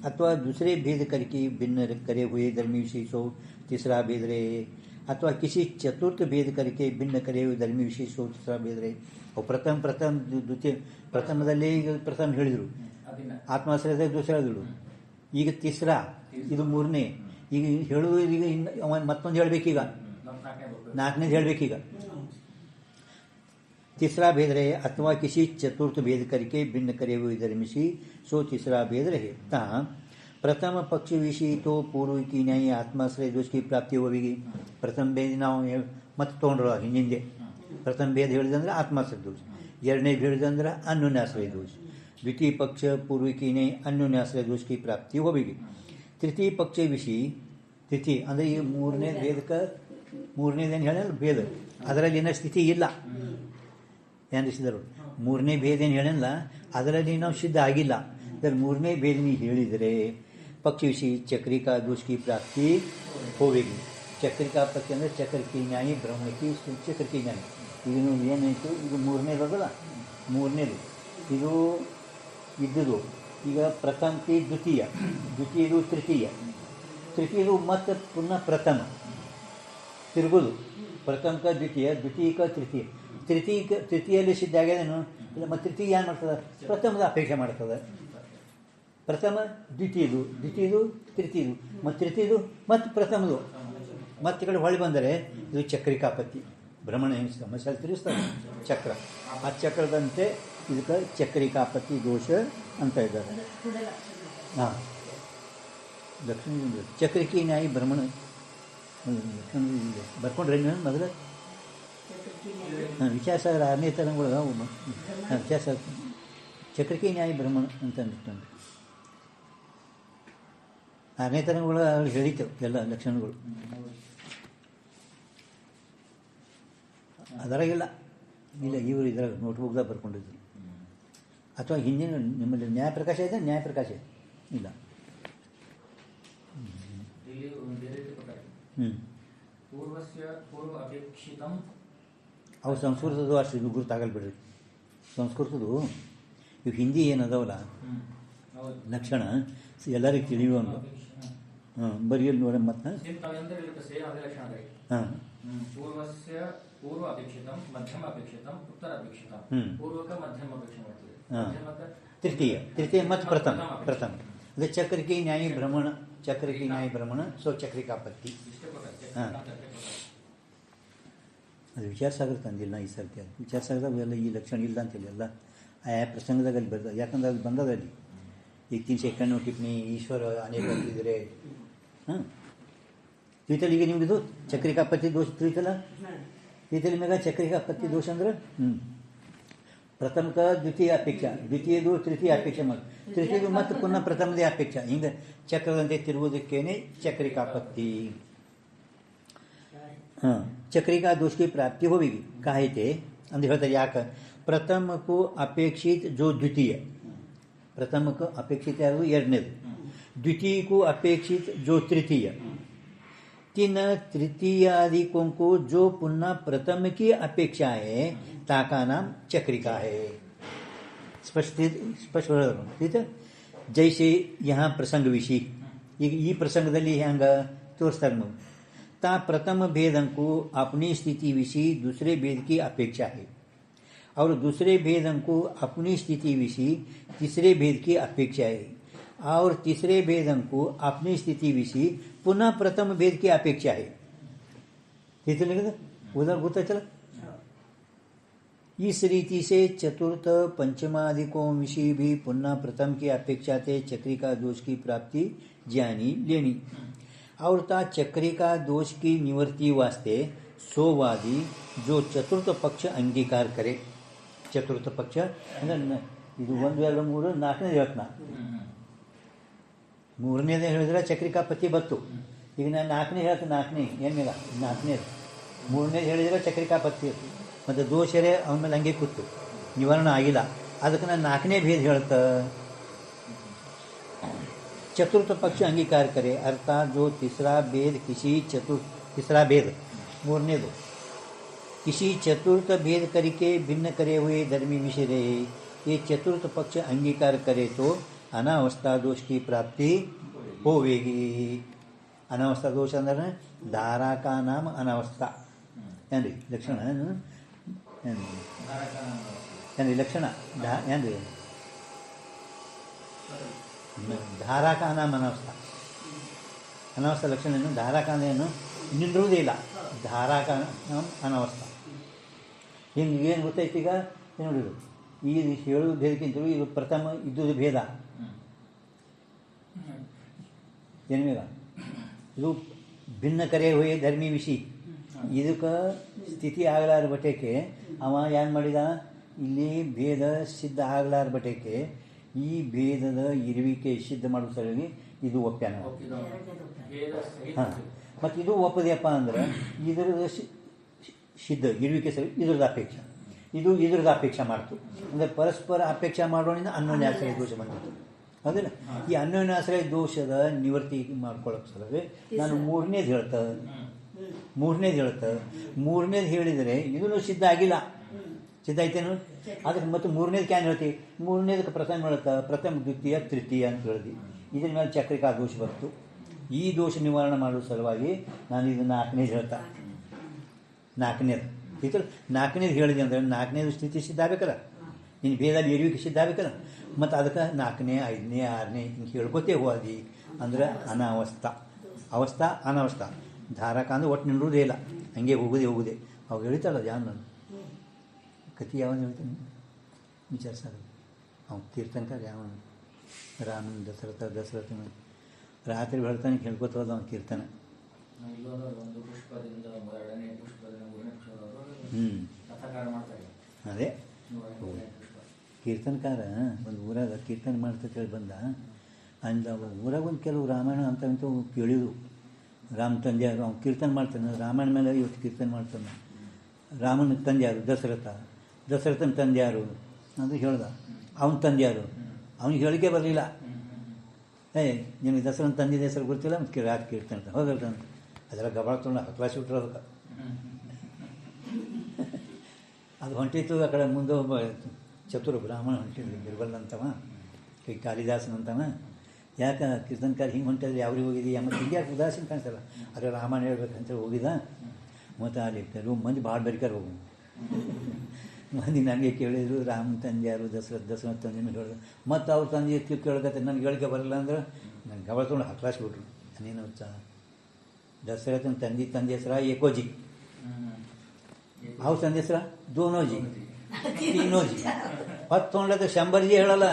अथवा दूसरे भेद करके भिन्न करे हुए धर्मी विषय सो तीसरा भेद रहे अथवा किसी चतुर्थ भेद करके भिन्न करे हुए धर्मी विषय सो तीसरा भेद रहे. और प्रथम द्वितीय ಪ್ರಥಮದಲ್ಲಿ ಈಗ ಪ್ರಥಮ ಹೇಳಿದರು, ಆತ್ಮಾಶ್ರಯದಾಗ ದೋಷ ಹೇಳಿದ್ರು. ಈಗ ತಿಸ್ರಾ, ಇದು ಮೂರನೇ. ಈಗ ಹೇಳುವುದು ಈಗ ಮತ್ತೊಂದು ಹೇಳಬೇಕೀಗ, ನಾಲ್ಕನೇದು ಹೇಳಬೇಕೀಗ. तीसरा भेद रहे अथवा किसी चतुर्थ भेद करके भिन्न करे हुए धर्मिशी सो तीसरा भेद रहे. तहाँ प्रथम पक्ष विषय तो पूर्व की नहीं आत्माश्रय दोष की प्राप्ति होगी. प्रथम भेद ನಾವು ಮತ್ತೆ ತೊಗೊಂಡ್ರ ಹಿಂದೆ. ಪ್ರಥಮ ಭೇದ ಹೇಳಿದಂದ್ರೆ ಆತ್ಮಾಶ್ರಯ ದೋಷ, ಎರಡನೇ ಹೇಳಿದಂದ್ರೆ ಅನ್ಯೋನ್ಯಾಶ್ರಯ ದೋಷ. ದ್ವಿತೀಯ ಪಕ್ಷ पूर्व की नहीं ಅನ್ಯೋನ್ಯಾಶ್ರಯ दोष की प्राप्ति होगी. तृतीय पक्ष विषय ತಿಥಿ ಅಂದರೆ ಈ ಮೂರನೇ ಭೇದಕ್ಕೆ ಮೂರನೇದೇನು ಹೇಳಲ್ಲ ಭೇದ, ಅದರಲ್ಲಿ ಏನೋ ಸ್ಥಿತಿ ಇಲ್ಲ. ಏನು ಸಿದ್ಧರು ಮೂರನೇ ಭೇದ ಏನು ಹೇಳಲ್ಲ, ಅದರಲ್ಲಿ ನಾವು ಸಿದ್ಧ ಆಗಿಲ್ಲ. ಅದರ ಮೂರನೇ ಭೇದ ನೀವು ಹೇಳಿದರೆ ಪಕ್ಷ ವಿಷಯ ಚಕ್ರಿಕಾ ದೋಷ ಪ್ರಾಪ್ತಿ ಹೋಗಿ. ಚಕ್ರಿಕಾ ಪಕ್ಷಿ ಅಂದರೆ ಚಕ್ರಕಿ ನ್ಯಾಯಿ ಬ್ರಹ್ಮಕಿ ಚಕ್ರಕಿ ನ್ಯಾಯಿ. ಈಗ ಏನಾಯಿತು, ಇದು ಮೂರನೇದು ಅದಲ್ಲ, ಮೂರನೇದು ಇದು ಇದ್ದುದು. ಈಗ ಪ್ರಥಮಕ್ಕೆ ದ್ವಿತೀಯ, ದ್ವಿತೀಯದು ತೃತೀಯ, ತೃತೀಯದು ಮತ್ತು ಪುನಃ ಪ್ರಥಮ ತಿರುಗೋದು. ಪ್ರಥಮಕ ದ್ವಿತೀಯ, ದ್ವಿತೀಯಕ ತೃತೀಯ, ತೃತೀಯಲ್ಲಿ ಸಿದ್ಧ ಆಗ್ಯದೇನು ಇಲ್ಲ. ಮತ್ತು ತೃತೀಯ ಏನು ಮಾಡ್ತದೆ, ಪ್ರಥಮದ ಅಪೇಕ್ಷೆ ಮಾಡ್ತದೆ. ಪ್ರಥಮ ದ್ವಿತೀಯದು, ದ್ವಿತೀಯದು ತೃತೀಯದು, ಮತ್ತು ತೃತೀಯದು ಮತ್ತು ಪ್ರಥಮದು ಮತ್ತೆ ಕಡೆ ಹೊಳೆ ಬಂದರೆ ಇದು ಚಕ್ರಿಕಾಪತ್ತಿ. ಭ್ರಮಣ ಏನು ಸಮಸ್ಯೆ ತಿರುಗಿಸ್ತಾರೆ ಚಕ್ರ, ಆ ಚಕ್ರದಂತೆ ಇದಕ್ಕೆ ಚಕ್ರಿಕಾಪತ್ತಿ ದೋಷ ಅಂತ ಇದ್ದಾರೆ. ಹಾಂ, ಲಕ್ಷ್ಮೀ ಚಕ್ರಿಕಿ ನ್ಯಾಯಿ ಭ್ರಮಣ ಬರ್ಕೊಂಡ್ರೆ ನೀವು ಮೊದಲು ವಿಚಾರಸಾಗರ 6ನೇ ತರಂಗಳು ಅವು. ವಿಚಾರಸಾಗರ ಚಕ್ರಕಿ ನ್ಯಾಯ ಭ್ರಮಣ ಅಂತ ಅಂದ್ಕೊಂಡು 6ನೇ ತರಂಗಳು ಅವ್ರು ಹೇಳಿತೇವೆ ಎಲ್ಲ ಲಕ್ಷಣಗಳು. ಅದರಾಗಿಲ್ಲ ಇಲ್ಲ, ಇವರು ಇದ್ರಾಗ ನೋಟ್ಬುಕ್ದಾಗ ಬರ್ಕೊಂಡಿದ್ರು. ಅಥವಾ ಹಿಂದಿನ ನಿಮ್ಮಲ್ಲಿ ನ್ಯಾಯಪ್ರಕಾಶ ಇದೆ, ನ್ಯಾಯಪ್ರಕಾಶ ಇಲ್ಲ. ಅವು ಸಂಸ್ಕೃತದ್ದು ಅಷ್ಟು ಇದು ಗುರುತಾಗಲ್ಲ ಬಿಡ್ರಿ. ಸಂಸ್ಕೃತದ್ದು ಇವು ಹಿಂದಿ ಏನದಾವಲ್ಲ ಲಕ್ಷಣ ಎಲ್ಲರಿಗೂ ತಿಳಿಯುವಂಗ. ಹಾಂ, ಬರಿಯಲ್ಲಿ ನೋಡ ಮತ್ತೆ. ಹಾಂ, ತೃತೀಯ, ತೃತೀಯ ಮತ್ತು ಪ್ರಥಮ. ಪ್ರಥಮ ಅದೇ ಚಕ್ರಕಿ ನ್ಯಾಯ ಭ್ರಮಣ, ಚಕ್ರಕಿ ನ್ಯಾಯ ಭ್ರಮಣ ಸೊ ಚಕ್ರಿಕಾಪತ್ತಿ. ಹಾಂ, ಅದು ವಿಚಾರಸಾಗರ ತಂದಿಲ್ಲ ಈ ಸರ್ತಿ. ಅದು ವಿಚಾರಸಾಗರದಾಗ ಎಲ್ಲ ಈ ಲಕ್ಷಣ ಇಲ್ಲ ಅಂತೇಳಿ ಎಲ್ಲ ಆಯಾ ಪ್ರಸಂಗದಾಗ ಅಲ್ಲಿ ಬರ್ತದೆ. ಯಾಕಂದ್ರೆ ಅಲ್ಲಿ ಬಂದದಲ್ಲಿ ಈಗ 3 ಸೆಕೆಂಡ್ ಟಿಪ್ಪಣಿ ಈಶ್ವರ ಅನೇಕ ಅಂತಿದ್ರೆ. ಹಾಂ, ತಿಳಿತಲ್ಲ ಈಗ ನಿಮ್ಗೆ ಇದು ಚಕ್ರಿಕಾಪತ್ತಿ ದೋಷ ತಿಳಿತಲ್ಲ. ತಿಳಿತಲ್ಲ ಮ್ಯಾಗ ಚಕ್ರಿಕಾಪತ್ತಿ ದೋಷ ಅಂದ್ರೆ ಪ್ರಥಮಕ್ಕೆ ದ್ವಿತೀಯ ಅಪೇಕ್ಷೆ, ದ್ವಿತೀಯದು ತೃತೀಯ ಅಪೇಕ್ಷೆ ಮಾಡಿ, ತೃತೀಯದು ಮತ್ತು ಪುನಃ ಪ್ರಥಮದೇ ಅಪೇಕ್ಷೆ. ಹಿಂಗೆ ಚಕ್ರದಂತೆ ತಿರುವುದಕ್ಕೇನೆ ಚಕ್ರಿಕಾಪತ್ತಿ. ಹಾಂ, ಚಕ್ರಿಕಾ दोष की प्राप्ति होगी. काहे ಅಂತ ಹೇಳ್ತಾರೆ. ಯಾಕೆ? ಪ್ರಥಮಕ್ಕೂ ಅಪೇಕ್ಷಿತ ಜೋ ದ್ವಿತೀಯ, ಪ್ರಥಮಕ್ಕೂ ಅಪೇಕ್ಷಿತ ಯಾರು ಎರಡನೇದು, द्वितीय को अपेक्षित जो तृतीय, तीन तृतीयादिकों को जो पुनः प्रथम की अपेक्षा है ताका नाम चक्रिका है. स्पष्ट ठीक है. जैसे यहाँ प्रसंग विषय ಈಗ ಈ ಪ್ರಸಂಗದಲ್ಲಿ ಹೆಂಗ ತೋರಿಸ್ತಾರೆ ನೋಡಿ. ता प्रथम भेद को अपनी स्थिति विषय दूसरे भेद की अपेक्षा है और दूसरे भेद को अपनी स्थिति विषय तीसरे भेद की अपेक्षा है और तीसरे भेद को अपनी स्थिति विषय पुनः प्रथम भेद की अपेक्षा है. उधर होता चला. इस रीति से चतुर्थ पंचमादिकों विषय भी पुनः प्रथम की अपेक्षा थे चक्रिका दोष की प्राप्ति जानी लेनी. और ता चक्रिका दोष की निवृत्ति वास्ते सोवादी जो चतुर्थ पक्ष अंगीकार करे. चतुर्थ पक्ष ಅಂದ್ರೆ ಇದು 1 2 3 4ನೇ ಹೇಳ್ತಾನ. ಮೂರನೇದೇ ಹೇಳಿದ್ರೆ ಚಕ್ರಿಕಾಪತಿ ಬತ್ತು. ಈಗ ನಾನು 4ನೇ ಹೇಳ್ತೀನಿ. 4ನೇ ಏನಿಲ್ಲ, 4ನೇ ಮೂರನೇದು ಹೇಳಿದ್ರೆ ಚಕ್ರಿಕಾಪತಿ ಮತ್ತು ದೋಷರೇ ಅವನ ಮೇಲೆ ಹಂಗೆ ಕೂತು ನಿವಾರಣೆ ಆಗಿಲ್ಲ. ಅದಕ್ಕೆ ನಾನು 4ನೇ ಭೇದ ಹೇಳ್ತಾ चतुर्थ पक्ष अंगीकार करे अर्थात जो तीसरा भेद किसी तीसरा भेद मूरने दो किसी चतुर्थ भेद करके भिन्न करे हुए धर्मी विषय रहे. ये चतुर्थ पक्ष अंगीकार करे तो अनावस्था दोष की प्राप्ति होगी. अनावस्था दोष अंदर धारा का नाम अनावस्था ಏನ್ರಿ ಲಕ್ಷಣ ಏನ್ರಿ ಲಕ್ಷಣ ಏನ್ರಿ ಧಾರಾ का नाम अनावस्था. अनावस्था लक्षण ಏನು? ಧಾರಾ का ಏನು? ನಿಂದಿರುವುದೇ ಇಲ್ಲ. ಧಾರಾ का नाम अनावस्था. ಹಿಂಗೆ ಏನು ಗೊತ್ತೈತಿ ಈಗ ನೋಡಿದ್ರು. ಈ ಹೇಳುವ ಭೇದಕ್ಕಿಂತಲೂ ಇದು ಪ್ರಥಮ ಇದ್ದುದು ಭೇದ ಏನು ಬೇಗ ಇದು ಭಿನ್ನ ಕರೆ ಹೋಯ್ ಧರ್ಮಿ ವಿಷಿ. ಇದಕ್ಕೆ ಸ್ಥಿತಿ ಆಗಲಾರ ಬಟೇಕೆ ಅವ ಏನು ಮಾಡಿದ, ಇಲ್ಲಿ ಭೇದ ಸಿದ್ಧ ಆಗಲಾರ ಬಟೇಕೆ ಈ ಭೇದದ ಇರುವಿಕೆ ಸಿದ್ಧ ಮಾಡೋ ಸಲುವಾಗಿ ಇದು ಒಪ್ಪ್ಯಾನ. ಹಾಂ, ಮತ್ತು ಇದು ಒಪ್ಪದೆಯಪ್ಪ ಅಂದ್ರೆ ಇದರದ ಸಿದ್ಧ ಇರುವಿಕೆ ಸಲ ಇದ್ರದ್ದು ಅಪೇಕ್ಷೆ, ಇದು ಇದ್ರದ್ದು ಅಪೇಕ್ಷೆ ಮಾಡ್ತು. ಅಂದರೆ ಪರಸ್ಪರ ಅಪೇಕ್ಷೆ ಮಾಡೋದ್ರಿಂದ ಅನ್ಯೋನ್ಯಾಶ್ರಯ ದೋಷ ಬಂದಿತ್ತು. ಹೌದಿಲ್ಲ? ಈ ಅನ್ಯೋನ್ಯಾಶ್ರಯ ದೋಷದ ನಿವೃತ್ತಿ ಮಾಡ್ಕೊಳ್ಳೋಕೆ ಸಲುವಾಗಿ ನಾನು ಮೂರನೇದು ಹೇಳಿದರೆ ಇದನ್ನು ಸಿದ್ಧ ಆಗಿಲ್ಲ. ಸಿದ್ಧ ಐತೇನು? ಅದಕ್ಕೆ ಮತ್ತು ಮೂರನೇದಕ್ಕೆ ಏನು ಹೇಳ್ತೀವಿ? ಮೂರನೇದಕ್ಕೆ ಪ್ರಥಮ ಹೇಳ್ತಾ ಪ್ರಥಮ ದ್ವಿತೀಯ ತೃತೀಯ ಅಂತ ಹೇಳಿದ್ವಿ. ಇದ್ರ ಮೇಲೆ ಚಕ್ರಿಕಾ ದೋಷ ಬಂತು. ಈ ದೋಷ ನಿವಾರಣೆ ಮಾಡುವ ಸಲುವಾಗಿ ನಾನು ಇದನ್ನು 4ನೇದು ಹೇಳ್ತಾ. 4ನೇದು ಇದ್ರ 4ನೇದು ಹೇಳಿದೆ ಅಂದರೆ 4ನೇದು ಸ್ಥಿತಿ ಸಿದ್ಧ ಆಗಬೇಕಲ್ಲ, ನಿನ್ನ ಭೇದ ಇರುವಿಕೆ ಸಿದ್ಧ ಆಗಬೇಕಲ್ಲ. ಮತ್ತು ಅದಕ್ಕೆ 4ನೇ 5ನೇ 6ನೇ ಹಿಂಗೆ ಹೇಳ್ಕೊತೇ ಹೋದಿ ಅಂದ್ರೆ ಅನಾವಸ್ಥಾ. ಅವಸ್ಥಾ ಅನಾವಸ್ಥಾ. ಧಾರಕ ಅಂದ್ರೆ ಒಟ್ಟು ನಿಲ್ಲುವುದೇ ಇಲ್ಲ, ಹಂಗೆ ಹೋಗುದೇ. ಅವಾಗ ಹೇಳ್ತಾರಲ್ಲ ಜಾನ್ ನಾನು ಕತಿ ಯಾವನು ಹೇಳ್ತಾನೆ ವಿಚಾರಿಸೋದು. ಅವ್ನು ಕೀರ್ತನಕಾರ ಯಾವನು ರಾಮನ ದಶರಥನ ರಾತ್ರಿ ಹೇಳ್ತಾನೆ ಕೇಳ್ಕೊತ ಹೋದ ಅವ್ನು ಕೀರ್ತನ. ಅದೇ ಕೀರ್ತನಕಾರ ಒಂದು ಊರಾಗ ಕೀರ್ತನೆ ಮಾಡ್ತೇಳಿ ಬಂದ. ಅಂದ ಊರಾಗ ಒಂದು ಕೆಲವು ರಾಮಾಯಣ ಅಂತ ಕೇಳಿದ್ರು. ರಾಮ ತಂದೆಯಾರು ಅವ್ನು ಕೀರ್ತನೆ ಮಾಡ್ತಾನೆ. ರಾಮಾಯಣ ಮೇಲೆ ಇವತ್ತು ಕೀರ್ತನೆ ಮಾಡ್ತಾನೆ. ರಾಮನ ತಂದೆಯಾರು ದಶರಥನ ತಂದೆಯಾರು ಅದು ಹೇಳ್ದ. ಅವನ ತಂದೆಯಾರು ಅವ್ನಿಗೆ ಹೇಳಿಕೆ ಬರಲಿಲ್ಲ. ನಿಮಗೆ ದಸರನ ತಂದೆ ಹೆಸರು ಗೊತ್ತಿಲ್ಲ ಮತ್ತು ರಾತ್ರಿ ಕೀರ್ತನೆ ಹೋಗಿರ್ತಾನೆ. ಅದೆಲ್ಲ ಗಬಾಳ ತೊಗೊಂಡು ಹಕ್ಲಾಸಿ ಬಿಟ್ರು. ಅದಕ್ಕೆ ಅದು ಹೊಂಟಿತ್ತು. ಆ ಕಡೆ ಮುಂದೆ ಒಬ್ಬ ಚತುರ ಬ್ರಾಹ್ಮಣ ಹೊಂಟಿದ್ರು, ಬಿರ್ಬಲ್ ಅಂತವ, ಕಾಳಿದಾಸನಂತವ. ಯಾಕೆ ಕೀರ್ತನಕಾರ ಹಿಂಗೆ ಹೊಂಟಿದ್ರೆ ಯಾವ್ರಿಗೆ ಹೋಗಿದ್ದೀಯ ಮತ್ತು ಹಿಂಗೆ ಯಾಕೆ ಉದಾಸೀನ ಕಾಣಿಸಲ್ಲ. ಅದ್ರ ರಾಮಾಯಣ ಹೇಳ್ಬೇಕಂತೇಳಿ ಹೋಗಿದ. ಮತ್ತು ಅಲ್ಲಿ ಕೆಲವು ಮಂದಿ ಭಾಳ ಬೆರಿಕಾರ ಹೋಗಿ ಮಂದಿ ನನಗೆ ಕೇಳಿದ್ರು ರಾಮನ ತಂದೆ ಯಾರು, ದಸರಥ ತಂದೆನೂ ಹೇಳಿದ್ರು. ಮತ್ತು ಅವ್ರ ತಂದೆ ಕೇಳಕತ್ತೆ ನನಗೆ ಹೇಳಿಕೆ ಬರಲ್ಲ ಅಂದ್ರೆ ನನಗೆ ಗಬಳ ತೊಗೊಂಡು ಹಕ್ಲಾಸ್ಬಿಟ್ರು. ನಾನೇನು ದಶರಥನ ತಂದೆ ಹೆಸರ ಏಕೋಜಿ, ಅವ್ರ ತಂದೆ ಹೆಸರ ದೋನೋಜಿ, ತೀನೋಜಿ. ಹೊತ್ತು ತೊಗೊಂಡ್ಲತ್ತ 100 ಜಿ ಹೇಳಲ್ಲ.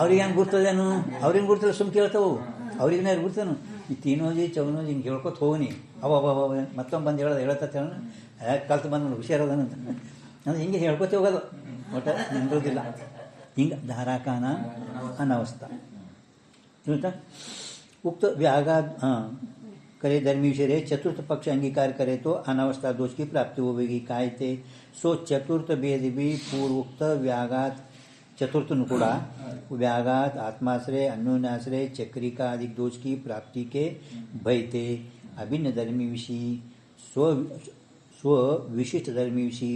ಅವ್ರಿಗೆ ಹೆಂಗೆ ಗುರ್ತದೇನು? ಅವ್ರಿಗೆ ಗುರ್ತಲ್ಲ, ಸುಮ್ ಕೇಳ್ತಾವು. ಅವ್ರಿಗೇನ ಗುರ್ತಾನು ಈ ತೀನೋಜಿ ಚೌನೋಜಿ ಹಿಂಗೆ ಹೇಳ್ಕೊತ ಹೋಗಿ ಅವ ಮತ್ತೊಮ್ಮೆ ಬಂದು ಹೇಳ್ತತ್ತ ಹೇಳೋಣ. ಯಾಕೆ ಕಲ್ತು ಬಂದು ಹುಷಾರದನಂತ ಅಂದರೆ ಹಿಂಗೆ ಹೇಳ್ಕೊತ ಹೋಗೋದು, ಒಟ್ಟು ನಿಂದ್ರೋದಿಲ್ಲ. ಹಿಂಗೆ ಧಾರಾಕಾನ ಅನಾವಸ್ಥಾ ತಿಳಿತಾ. उक्त व्याघात करे धर्मी विषय रहे, चतुर्थ पक्ष अंगीकार करे तो अनावस्था दोष की प्राप्ति होगी. काय ते सो चतुर्थ भेद भी पूर्वोक्त व्याघात चतुर्थ नुकुड़ा व्याघात आत्माश्रय अन्योन्याश्रय चक्रिका आदि दोष की प्राप्ति के भय थे. अभिन्न धर्मी विषय स्व विशिष्ट धर्मी विषय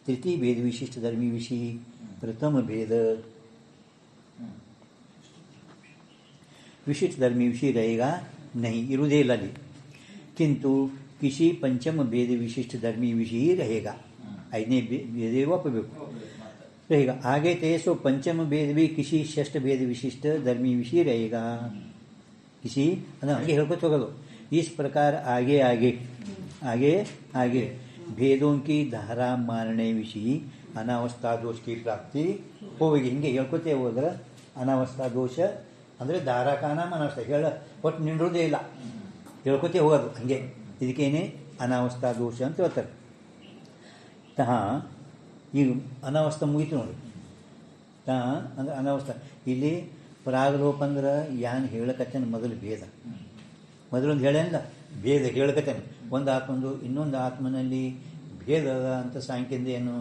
तृतीय भेद विशिष्ट धर्मी विषय प्रथम भेद विशिष्ट धर्मी विषय रहेगा नहीं, इरुदे लली, किंतु किसी पंचम भेद विशिष्ट धर्मी विषय रहेगा. ऐने भेदे ಒಪ್ಪಬೇಕು रहेगा. आगे थे सो पंचम भेद भी किसी षष्ठ भेद विशिष्ट धर्मी विषय रहेगा. किसी आगे ಹೇಳ್ಕೊತ ಹೋಗೋದು. इस प्रकार आगे आगे आगे आगे भेदों की धारा मारने विषय अनावस्था दोष की प्राप्ति ಹೋಗಿ ಹಿಂಗೆ ಹೇಳ್ಕೊತೇ ಹೋದ್ರೆ ಅನಾವಸ್ಥಾ ದೋಷ ಅಂದರೆ ಧಾರಾಕಾನ ಅನಾವಸ್ಥಾ ಒಟ್ಟು ನಿಂಡ್ರೋದೇ ಇಲ್ಲ, ಹೇಳ್ಕೊತೇ ಹೋಗೋದು ಹಾಗೆ. ಇದಕ್ಕೇನೆ ಅನಾವಸ್ಥಾ ದೋಷ ಅಂತ ಹೇಳ್ತಾರೆ. ಈಗ ಅನಾವಸ್ಥಾ ಮುಗೀತು ನೋಡಿ. ಅಂದ್ರೆ ಅನಾವಸ್ಥಾ ಇಲ್ಲಿ ಪ್ರಾಗಲೋಪ ಅಂದ್ರೆ ಯಾನ್ ಹೇಳಕತ್ತೇನೆ ಮೊದಲು ಭೇದ, ಮೊದಲೊಂದು ಹೇಳೇನಿಲ್ಲ ಭೇದ ಹೇಳಕತ್ತೇನೆ. ಒಂದು ಆತ್ಮಂದು ಇನ್ನೊಂದು ಆತ್ಮನಲ್ಲಿ ಭೇದ ಅಂತ ಸಾಂಖ್ಯದಿಂದ ಏನು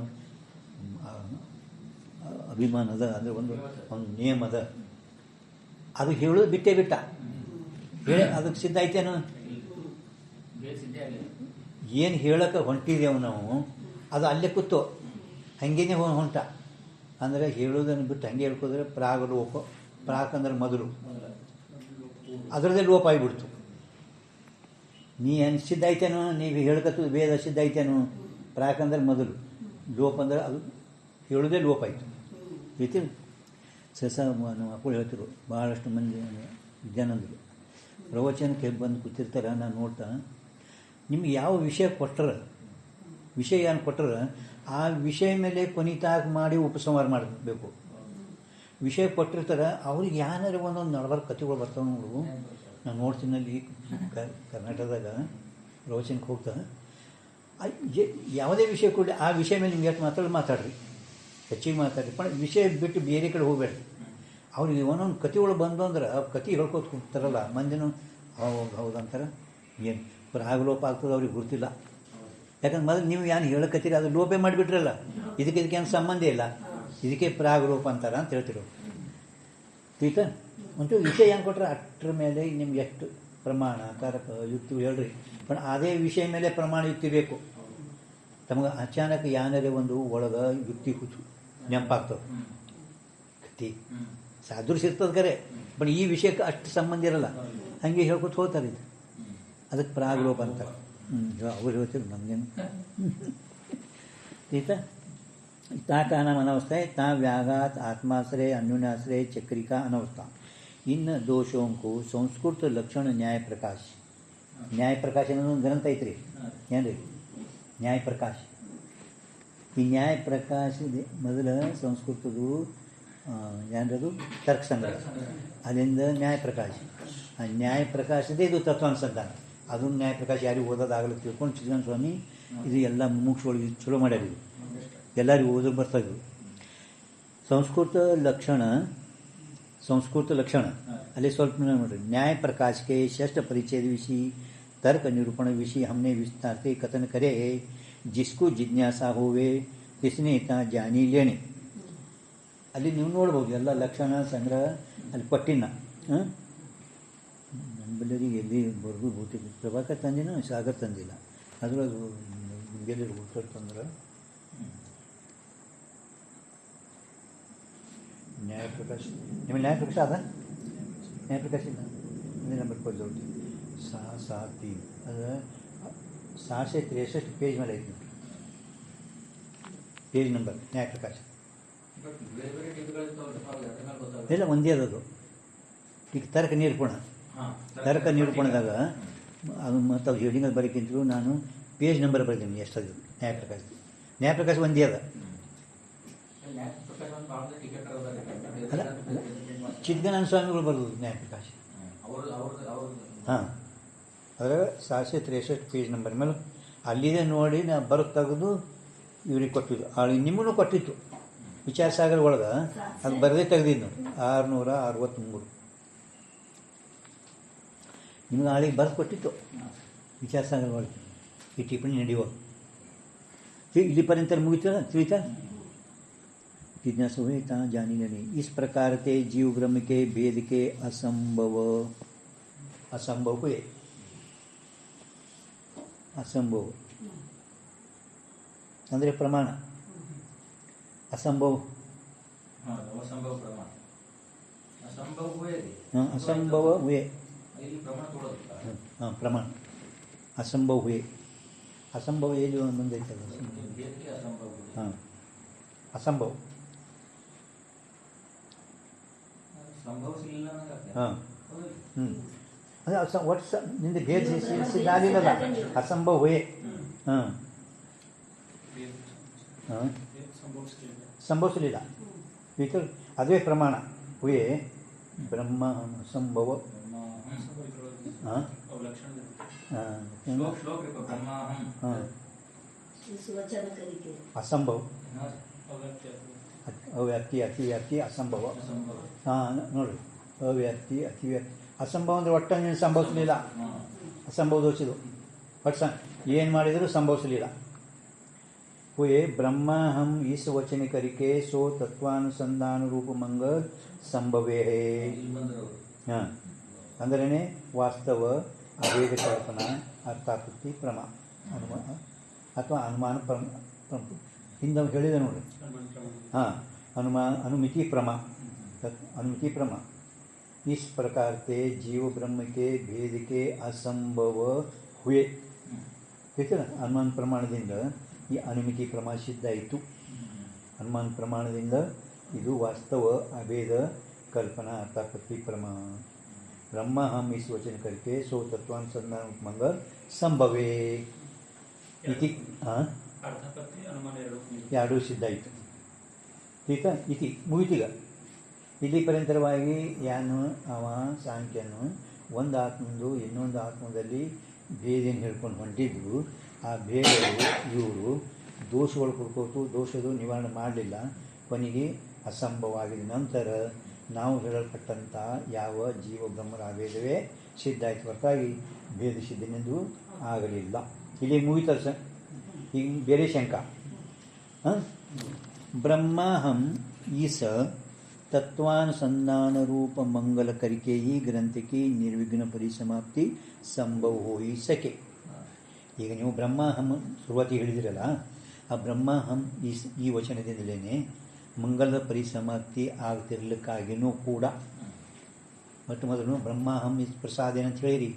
ಅಭಿಮಾನದ ಅಂದರೆ ಒಂದು ನಿಯಮದ ಅದು ಹೇಳೋದು ಬಿಟ್ಟೇ ಬಿಟ್ಟ. ಹೇಳಿ ಅದಕ್ಕೆ ಸಿದ್ಧ ಐತೇನು? ಏನು ಹೇಳಕ್ಕೆ ಹೊಂಟಿದ್ದೇವೆ ನಾವು ಅದು ಅಲ್ಲೇ ಕೂತು ಹಾಗೇನೆ ಹೊಂಟ. ಅಂದರೆ ಹೇಳೋದನ್ನು ಬಿಟ್ಟು ಹಂಗೆ ಹೇಳ್ಕೋದ್ರೆ ಪ್ರಾಗಲೋಪ. ಪ್ರಾಕ್ ಅಂದ್ರೆ ಮೊದಲು, ಅದರದ್ದೇ ಲೋಪ ಆಗಿಬಿಡ್ತು. ನೀ ಏನು ಸಿದ್ಧ ಐತೇನು? ನೀವು ಹೇಳ್ಕತ್ತು ವೇದ ಸಿದ್ಧ ಐತೇನು? ಪ್ರಾಕ್ ಅಂದ್ರೆ ಮೊದಲು, ಲೋಪ ಅಂದ್ರೆ ಅದು ಹೇಳೋದೇ ಲೋಪ ಆಯಿತು. ಐತಿ ನಮ್ಮ ಅಪ್ಪಳು ಹೇಳ್ತಿರು. ಭಾಳಷ್ಟು ಮಂದಿ ಜನಂದರು ಪ್ರವಚನಕ್ಕೆ ಬಂದು ಕೂತಿರ್ತಾರೆ. ನಾನು ನೋಡ್ತಾ ನಿಮ್ಗೆ ಯಾವ ವಿಷಯ ಕೊಟ್ಟರೆ, ವಿಷಯ ಏನು ಕೊಟ್ಟರೆ ಆ ವಿಷಯ ಮೇಲೆ ಕೊನಿತಾಗಿ ಮಾಡಿ ಉಪಸಂಹಾರ ಮಾಡಬೇಕು. ವಿಷಯ ಕೊಟ್ಟಿರ್ತಾರೆ ಅವ್ರಿಗೆ ಏನಾರು ಒಂದೊಂದು ನಡಬಾರ ಕಥೆಗಳು ಬರ್ತಾವೆ ನೋಡು. ನಾನು ನೋಡ್ತೀನಿ ಅಲ್ಲಿ ಕರ್ನಾಟಕದಾಗ ಪ್ರವಚನಕ್ಕೆ ಹೋಗ್ತಾ ಯಾವುದೇ ವಿಷಯ ಕೊಡಲಿ ಆ ವಿಷಯ ಮೇಲೆ ನಿಮ್ಗೆ ಎಷ್ಟು ಮಾತಾಡ್ರಿ, ಹೆಚ್ಚಿಗೆ ಮಾತಾಡ್ರಿ. पण ವಿಷಯ ಬಿಟ್ಟು ಬೇರೆ ಕಡೆ ಹೋಗಬೇಡ್ರಿ. ಅವ್ರಿಗೆ ಒಂದೊಂದು ಕಥೆಗಳು ಬಂದು ಅಂದ್ರೆ ಆ ಕತೆ ಹೇಳ್ಕೊತ ಕೂತಾರಲ್ಲ ಮಂದಿನೂ ಹೌದು ಅಂತಾರೆ. ಏನು ಪ್ರಾಗಲೋಪ ಆಗ್ತದೆ ಅವ್ರಿಗೆ ಗೊತ್ತಿಲ್ಲ. ಯಾಕಂದ್ರೆ ಮೊದಲು ನೀವು ಏನು ಹೇಳಕತ್ತೀರಿ ಅದು ಲೋಪೆ ಮಾಡಿಬಿಟ್ರಲ್ಲ, ಇದಕ್ಕೆ ಏನು ಸಂಬಂಧ ಇಲ್ಲ, ಇದಕ್ಕೆ ಪ್ರಾಗಲೋಪ ಅಂತಾರೆ ಅಂತ ಹೇಳ್ತಿರೋ. ಆಯ್ತಾ? ಅಂತೂ ವಿಷಯ ಏನು ಕೊಟ್ಟರೆ ಅಷ್ಟರ ಮೇಲೆ ನಿಮ್ಗೆ ಎಷ್ಟು ಪ್ರಮಾಣ ಕಾರಕ ಯುಕ್ತಿ ಹೇಳ್ರಿ. पण ಅದೇ ವಿಷಯ ಮೇಲೆ ಪ್ರಮಾಣ ಯುಕ್ತಿ ಬೇಕು. ತಮಗೆ ಅಚಾನಕ್ ಯಾನರೇ ಒಂದು ಒಳಗೆ ಯುಕ್ತಿ ಕೂತು ನೆನಪಾಗ್ತವೆ. ಕತ್ತಿ ಸಾದೃಶ್ಯ ಇರ್ತದೆ ಕರೆ, ಬಟ್ ಈ ವಿಷಯಕ್ಕೆ ಅಷ್ಟು ಸಂಬಂಧ ಇರಲ್ಲ. ಹಾಗೆ ಹೇಳ್ಕೊತ ಹೋಗ್ತಾರೆ. ಇದು ಅದಕ್ಕೆ ಪ್ರಾಗಲೋಪ ಅಂತಾರೆ. ಅವ್ರು ಹೇಳ್ತಿರು ನಮಗೇನು. ಆಯ್ತಾ? ता का नाम अनावस्था है. ता व्याघात आत्माश्रय अन्योन्याश्रय चक्रिका अनावस्था. इन दोषों को संस्कृत लक्षण न्याय प्रकाश, ನ್ಯಾಯ ಪ್ರಕಾಶ ಅನ್ನೋದು ಗ್ರಂಥ ಐತ್ರಿ. ಏನ್ರಿ ನ್ಯಾಯ ಪ್ರಕಾಶ? ಈ ನ್ಯಾಯ ಪ್ರಕಾಶ ಮೊದಲ ಸಂಸ್ಕೃತದ್ದು ಏನದು ತರ್ಕ ಸಂಗ್ರಹ, ಅಲ್ಲಿಂದ ನ್ಯಾಯ ಪ್ರಕಾಶ. ಆ ನ್ಯಾಯ ಪ್ರಕಾಶದೇ ಇದು ತತ್ವಾನುಸಂಧಾನ. ಅದನ್ನು ನ್ಯಾಯ ಪ್ರಕಾಶ ಯಾರಿಗೂ ಓದೋದಾಗಲ್ಲ ತಿಳ್ಕೊಂಡು ಚಿಕ್ಕನ ಸ್ವಾಮಿ ಇದು ಎಲ್ಲ ಮುಮುಕ್ಷುಗಳಿಗೆ ಚಲೋ ಮಾಡ್ಯಾರ. ಇದು ಎಲ್ಲರಿಗೂ ಓದೋದು ಬರ್ತಾಯಿದ್ರು. ಸಂಸ್ಕೃತ ಲಕ್ಷಣ, संस्कृत लक्षण अले स्वल्प नोड्री. न्याय प्रकाश के षष्ठ परिच्छेद विषय तर्क निरूपण विषय हमने विस्तार से कथन करे. जिसको जिज्ञासा होवे किसने ता जानी लेने. ಅಲ್ಲಿ ನೀವು ನೋಡ್ಬೋದು ಎಲ್ಲ ಲಕ್ಷಣ ಸಂಗ್ರಹ ಅಲ್ಲಿ ಕೊಟ್ಟಿನ. ನಮ್ಮಲ್ಲರಿಗೆ ಎಲ್ಲಿ ಬರ್ದು ಭೌತಿಕ ಪ್ರಭಾಕರ್ ತಂದಿನ ಸಾಗರ್ ತಂದಿಲ್ಲ. ಅದ್ರೊಳಗೆ ನಿಮಗೆಲ್ಲ ಉತ್ತರ ತಂದ್ರೆ न्याय प्रकाश. निम्न न्याय प्रकाश आता न्याय प्रकाश ಇಲ್ಲ ಅಂದರೆ ನಂಬರ್ ಕೊಡ್ತೇವೆ 673 ಅದು 663 ಪೇಜ್ ಮೇಲೆ ಐತಿ. ಪೇಜ್ ನಂಬರ್ ನ್ಯಾಯ ಪ್ರಕಾಶ ಇಲ್ಲ ಒಂದೇ ಅದದು. ಈಗ ತರ್ಕ ನಿರೂಪಣ, ತರ್ಕ ನಿರೂಪಣದಾಗ ಅದು ಮತ್ತು ಅದು ಹೆಡಿಂಗಲ್ಲಿ ಬರೀಕಿಂತಲೂ ನಾನು ಪೇಜ್ ನಂಬರ್ ಬರೀತೀನಿ ಎಷ್ಟದು ನ್ಯಾಯ ಪ್ರಕಾಶ. ನ್ಯಾಯ ಪ್ರಕಾಶ ಒಂದೇ ಅದ. ಅಲ್ಲ ಚಿದ್ಗನಾನ ಸ್ವಾಮಿಗಳು ಬರೋದು ನ್ಯಾಯ ಪ್ರಕಾಶ. ಹಾಂ ಅದ್ರಾಗ 663 ಪೇಜ್ ನಂಬರ್ ಮೇಲೆ ಅಲ್ಲಿದೆ ನೋಡಿ ನಾ ಬರೋದು ತೆಗೆದು ಇವ್ರಿಗೆ ಕೊಟ್ಟಿದ್ದು ನಿಮ್ಮನ್ನು ಕೊಟ್ಟಿತ್ತು ವಿಚಾರಸಾಗರ ಒಳಗೆ ಅದು ಬರದೇ ತೆಗೆದಿದ್ದು 663 ನಿಮ್ಗೆ ಆಳಿಗೆ ಬರೆದು ಕೊಟ್ಟಿತ್ತು ವಿಚಾರಸಾಗರ ಒಳಗೆ ಈ ಟಿಪ್ಪಣಿ ನಡೆಯುವ ಇಲ್ಲಿ पर्यंत ಮುಗಿತಲ್ಲ ತಿಳಿತಾ जिज्ञासु हुए ता जानी नहीं। इस प्रकार ते जीव ब्रह्म के भेद के असंभव हुए असंभव ಅಂದರೆ ಪ್ರಮಾಣ ಅಸಂಭವ असंभव हुए प्रमाण असंभव हुए असंभव ये जो मंदिर हाँ असंभव हाँ ಒಟ್ಟು ನಿಂದು ಭೇದ ಸಿದ್ಧಾಗಲಿಲ್ಲ ಅಸಂಭವ ಹುಯೆ ಹಾಂ ಹಾಂ ಸಂಭವಿಸಲಿಲ್ಲ ಇದು ಅದೇ ಪ್ರಮಾಣ ಹುಯೆ ಬ್ರಹ್ಮ ಅಸಂಭವ ಹಾಂ ಹಾಂ ಅಸಂಭವ ಅವ್ಯಾಪ್ತಿ ಅತಿವ್ಯಾಪ್ತಿ ಅಸಂಭವ ಹಾಂ ನೋಡಿರಿ ಅವ್ಯಾಪ್ತಿ ಅತಿವ್ಯಾಪ್ತಿ ಅಸಂಭವ ಅಂದರೆ ಒಟ್ಟು ನೀನು ಸಂಭವಿಸಲಿಲ್ಲ ಅಸಂಭವ ದೋಷಿದು ಒಟ್ಟು ಏನು ಮಾಡಿದರೂ ಸಂಭವಿಸಲಿಲ್ಲ हुए ब्रह्मा हम इस वचन करके सो तत्वानुसंधान रूप मंगल संभवे है हाँ अंदरने वास्तव अभेद कल्पना अर्थापत्ति प्रमा अनुमान अथवा अनुमान हिंद ಹೇಳಿದೆ ನೋಡಿ हाँ अनुमान अनुमिति प्रमा अनुमिति प्रमा इस प्रकार से जीव ब्रह्म के भेद के असंभव हुए ठीक है ना अनुमान प्रमाणದಿಂದ ಈ ಅನುಮಿತಿ ಪ್ರಮಾಣ ಸಿದ್ಧ ಆಯಿತು ಅನುಮಾನ ಪ್ರಮಾಣದಿಂದ ಇದು ವಾಸ್ತವ ಅಭೇದ ಕಲ್ಪನಾ ಅರ್ಥಾಪತ್ತಿ ಪ್ರಮಾಣ ಬ್ರಹ್ಮ ಹಮ್ ಇಸ್ ವಚನ करके सो तत्वानुसंधान मंगल संभवे इति ಅರ್ಥಾಪತ್ತಿ ಅನುಮಾನ ಎರಡು ಸಿದ್ಧ ಆಯಿತು ठीक ಇತಿ ಮುಗಿತೀಗ ಇಲ್ಲಿ ಪರ್ಯಂತರವಾಗಿ ಯಾನು ಅವ ಸಾಂಖ್ಯನು ಒಂದು ಆತ್ಮಂದು ಇನ್ನೊಂದು ಆತ್ಮದಲ್ಲಿ ಭೇದೇನು ಹೇಳ್ಕೊಂಡು ಹೊಂಟಿದ್ರು ಆ ಭೇದವು ಇವರು ದೋಷಗಳು ಕೊಡ್ಕೋತು ದೋಷದ ನಿವಾರಣೆ ಮಾಡಲಿಲ್ಲ ಕೊನೆಗೆ ಅಸಂಭವ ಆಗಿದ ನಂತರ ನಾವು ಹೇಳಲ್ಪಟ್ಟಂಥ ಯಾವ ಜೀವ ಬ್ರಹ್ಮರ ಅಭೇದವೇ ಸಿದ್ಧ ಆಯಿತು ಹೊರತಾಗಿ ಭೇದ ಸಿದ್ಧನೆಂದು ಆಗಲಿಲ್ಲ ಇಲ್ಲಿ ಮುಗಿತ ಸರ್ ಈಗ ಬೇರೆ ಶಂಕ ಬ್ರಹ್ಮಾಹಂ ಈಸ तत्वानुसंधान रूप मंगल करके ही ग्रंथ की निर्विघ्न परिसमाप्ति संभव हो ही सके ಈಗ ನೀವು ಬ್ರಹ್ಮ ಹಮ್ ಶುರುವಾತಿ ಹೇಳಿದಿರಲ್ಲ ಆ ಬ್ರಹ್ಮ ಹಮ್ ಈ ವಚನದಿಂದಲೇ ಮಂಗಲದ ಪರಿಸಮಾಪ್ತಿ ಆಗ್ತಿರ್ಲಿಕ್ಕಾಗಿಯೂ ಕೂಡ ಮತ್ತು ಮೊದಲು ಬ್ರಹ್ಮ ಹಮ್ ಪ್ರಸಾದ ಏನಂತ ಹೇಳಿರಿ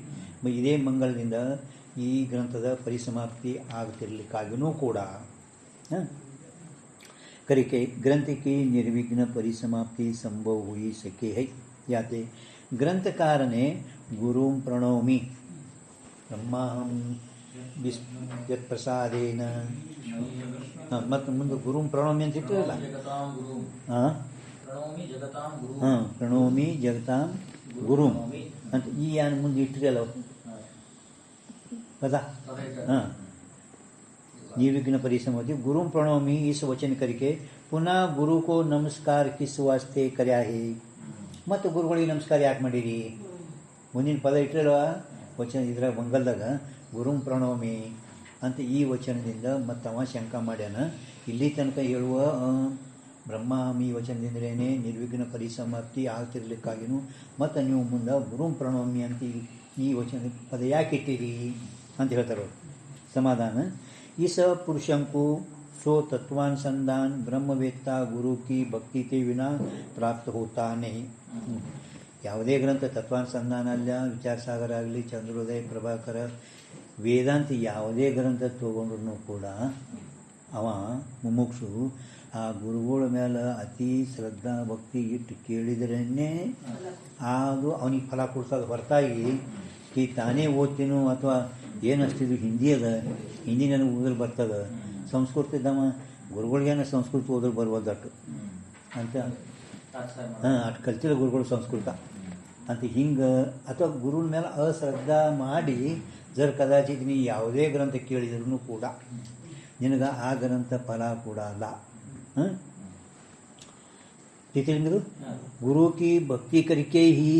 ಇದೇ ಮಂಗಲದಿಂದ ಈ ಗ್ರಂಥದ ಪರಿಸಮಾಪ್ತಿ ಆಗ್ತಿರ್ಲಿಕ್ಕಾಗಿಯೂ ಕೂಡ करके ग्रंथ की निर्विघ्न परिसमाप्ति संभव हुई सके है याते ग्रंथकार ने गुरु प्रणौमि ब्रह्माहम प्रसादेन मत मुंदे गुरु प्रणौमि ಅಂತ ಇಟ್ಟಿರಲ್ಲ ಪ್ರಣೌಮಿ ಜಗತಾಂ ಗುರು ಅಂತ ಈ ಯಾನ್ ಮುಂದೆ ಇಟ್ಟಿರಲ್ಲ ಪದ निर्विघ्न परिसमाप्ति गुरु प्रणौमि इस वचन करके पुनः गुरु को नमस्कार किस वास्ते कर्या है मत गुरुಗಳಿಗೆ ನಮಸ್ಕಾರ ಯಾಕೆ ಮಾಡಿರಿ ಮುಂದಿನ ಪದ ಇಟ್ಟರಲ್ವ ವಚನ ಇದರ ಮಂಗಲದಾಗ ಗುರು ಪ್ರಣೌಮಿ ಅಂತ ಈ ವಚನದಿಂದ ಮತ್ತವ ಶಂಕ ಮಾಡ್ಯಾನ ಇಲ್ಲಿ ತನಕ ಹೇಳುವ ಬ್ರಹ್ಮಾಹಂ ಈ ವಚನದಿಂದಲೇ ನಿರ್ವಿಘ್ನ ಪರಿಸಮಾಪ್ತಿ ಆಗ್ತಿರ್ಲಿಕ್ಕಾಗಿನೂ ಮತ್ತು ನೀವು ಮುಂದೆ ಗುರು ಪ್ರಣೌಮಿ ಅಂತ ಈ ವಚನ ಪದ ಯಾಕೆ ಇಟ್ಟಿರಿ ಅಂತ ಹೇಳ್ತಾರೆ समाधान इस पुरुषों को सो तत्वानुसंधान ब्रह्मवेत्ता गुरु की भक्ति के बिना प्राप्त होता नहीं ಯಾವುದೇ ಗ್ರಂಥ ತತ್ವಾನುಸಂಧಾನ ಅಲ್ಲ ವಿಚಾರಸಾಗರ ಆಗಲಿ ಚಂದ್ರೋದಯ ಪ್ರಭಾಕರ ವೇದಾಂತ ಯಾವುದೇ ಗ್ರಂಥ ತಗೊಂಡ್ರೂ ಕೂಡ ಅವ ಮುಮುಕ್ಷು ಆ ಗುರುಗಳ ಮೇಲೆ ಅತಿ ಶ್ರದ್ಧಾ ಭಕ್ತಿ ಇಟ್ಟು ಕೇಳಿದ್ರೇ ಅದು ಅವನಿಗೆ ಫಲ ಕೊಡ್ಸೋದು ಹೊರತಾಗಿ ಈ ತಾನೇ ಓದ್ತೀನೋ ಅಥವಾ ಏನಷ್ಟಿದು ಹಿಂದಿ ಅದ ಹಿಂದಿ ನನಗೆ ಓದಲು ಬರ್ತದೆ ಸಂಸ್ಕೃತ ಇದ್ದವ ಗುರುಗಳಿಗೇನ ಸಂಸ್ಕೃತ ಓದಲು ಬರ್ಬೋದಟ್ಟು ಅಂತ ಅಷ್ಟು ಕಲ್ತಿಲ್ಲ ಗುರುಗಳು ಸಂಸ್ಕೃತ ಅಂತ ಹಿಂಗೆ ಅಥವಾ ಗುರುಗಳ ಮೇಲೆ ಅಶ್ರದ್ಧಾ ಮಾಡಿ ಜರ್ ಕದಾಚಿತ್ ನೀ ಯಾವುದೇ ಗ್ರಂಥ ಕೇಳಿದ್ರೂ ಕೂಡ ನಿನಗೆ ಆಗದಂಥ ಫಲ ಕೂಡ ಅಲ್ಲ. ತಿಳಿದು ಗುರು ಕಿ ಭಕ್ತಿ ಕರಿಕೆ ಹೀ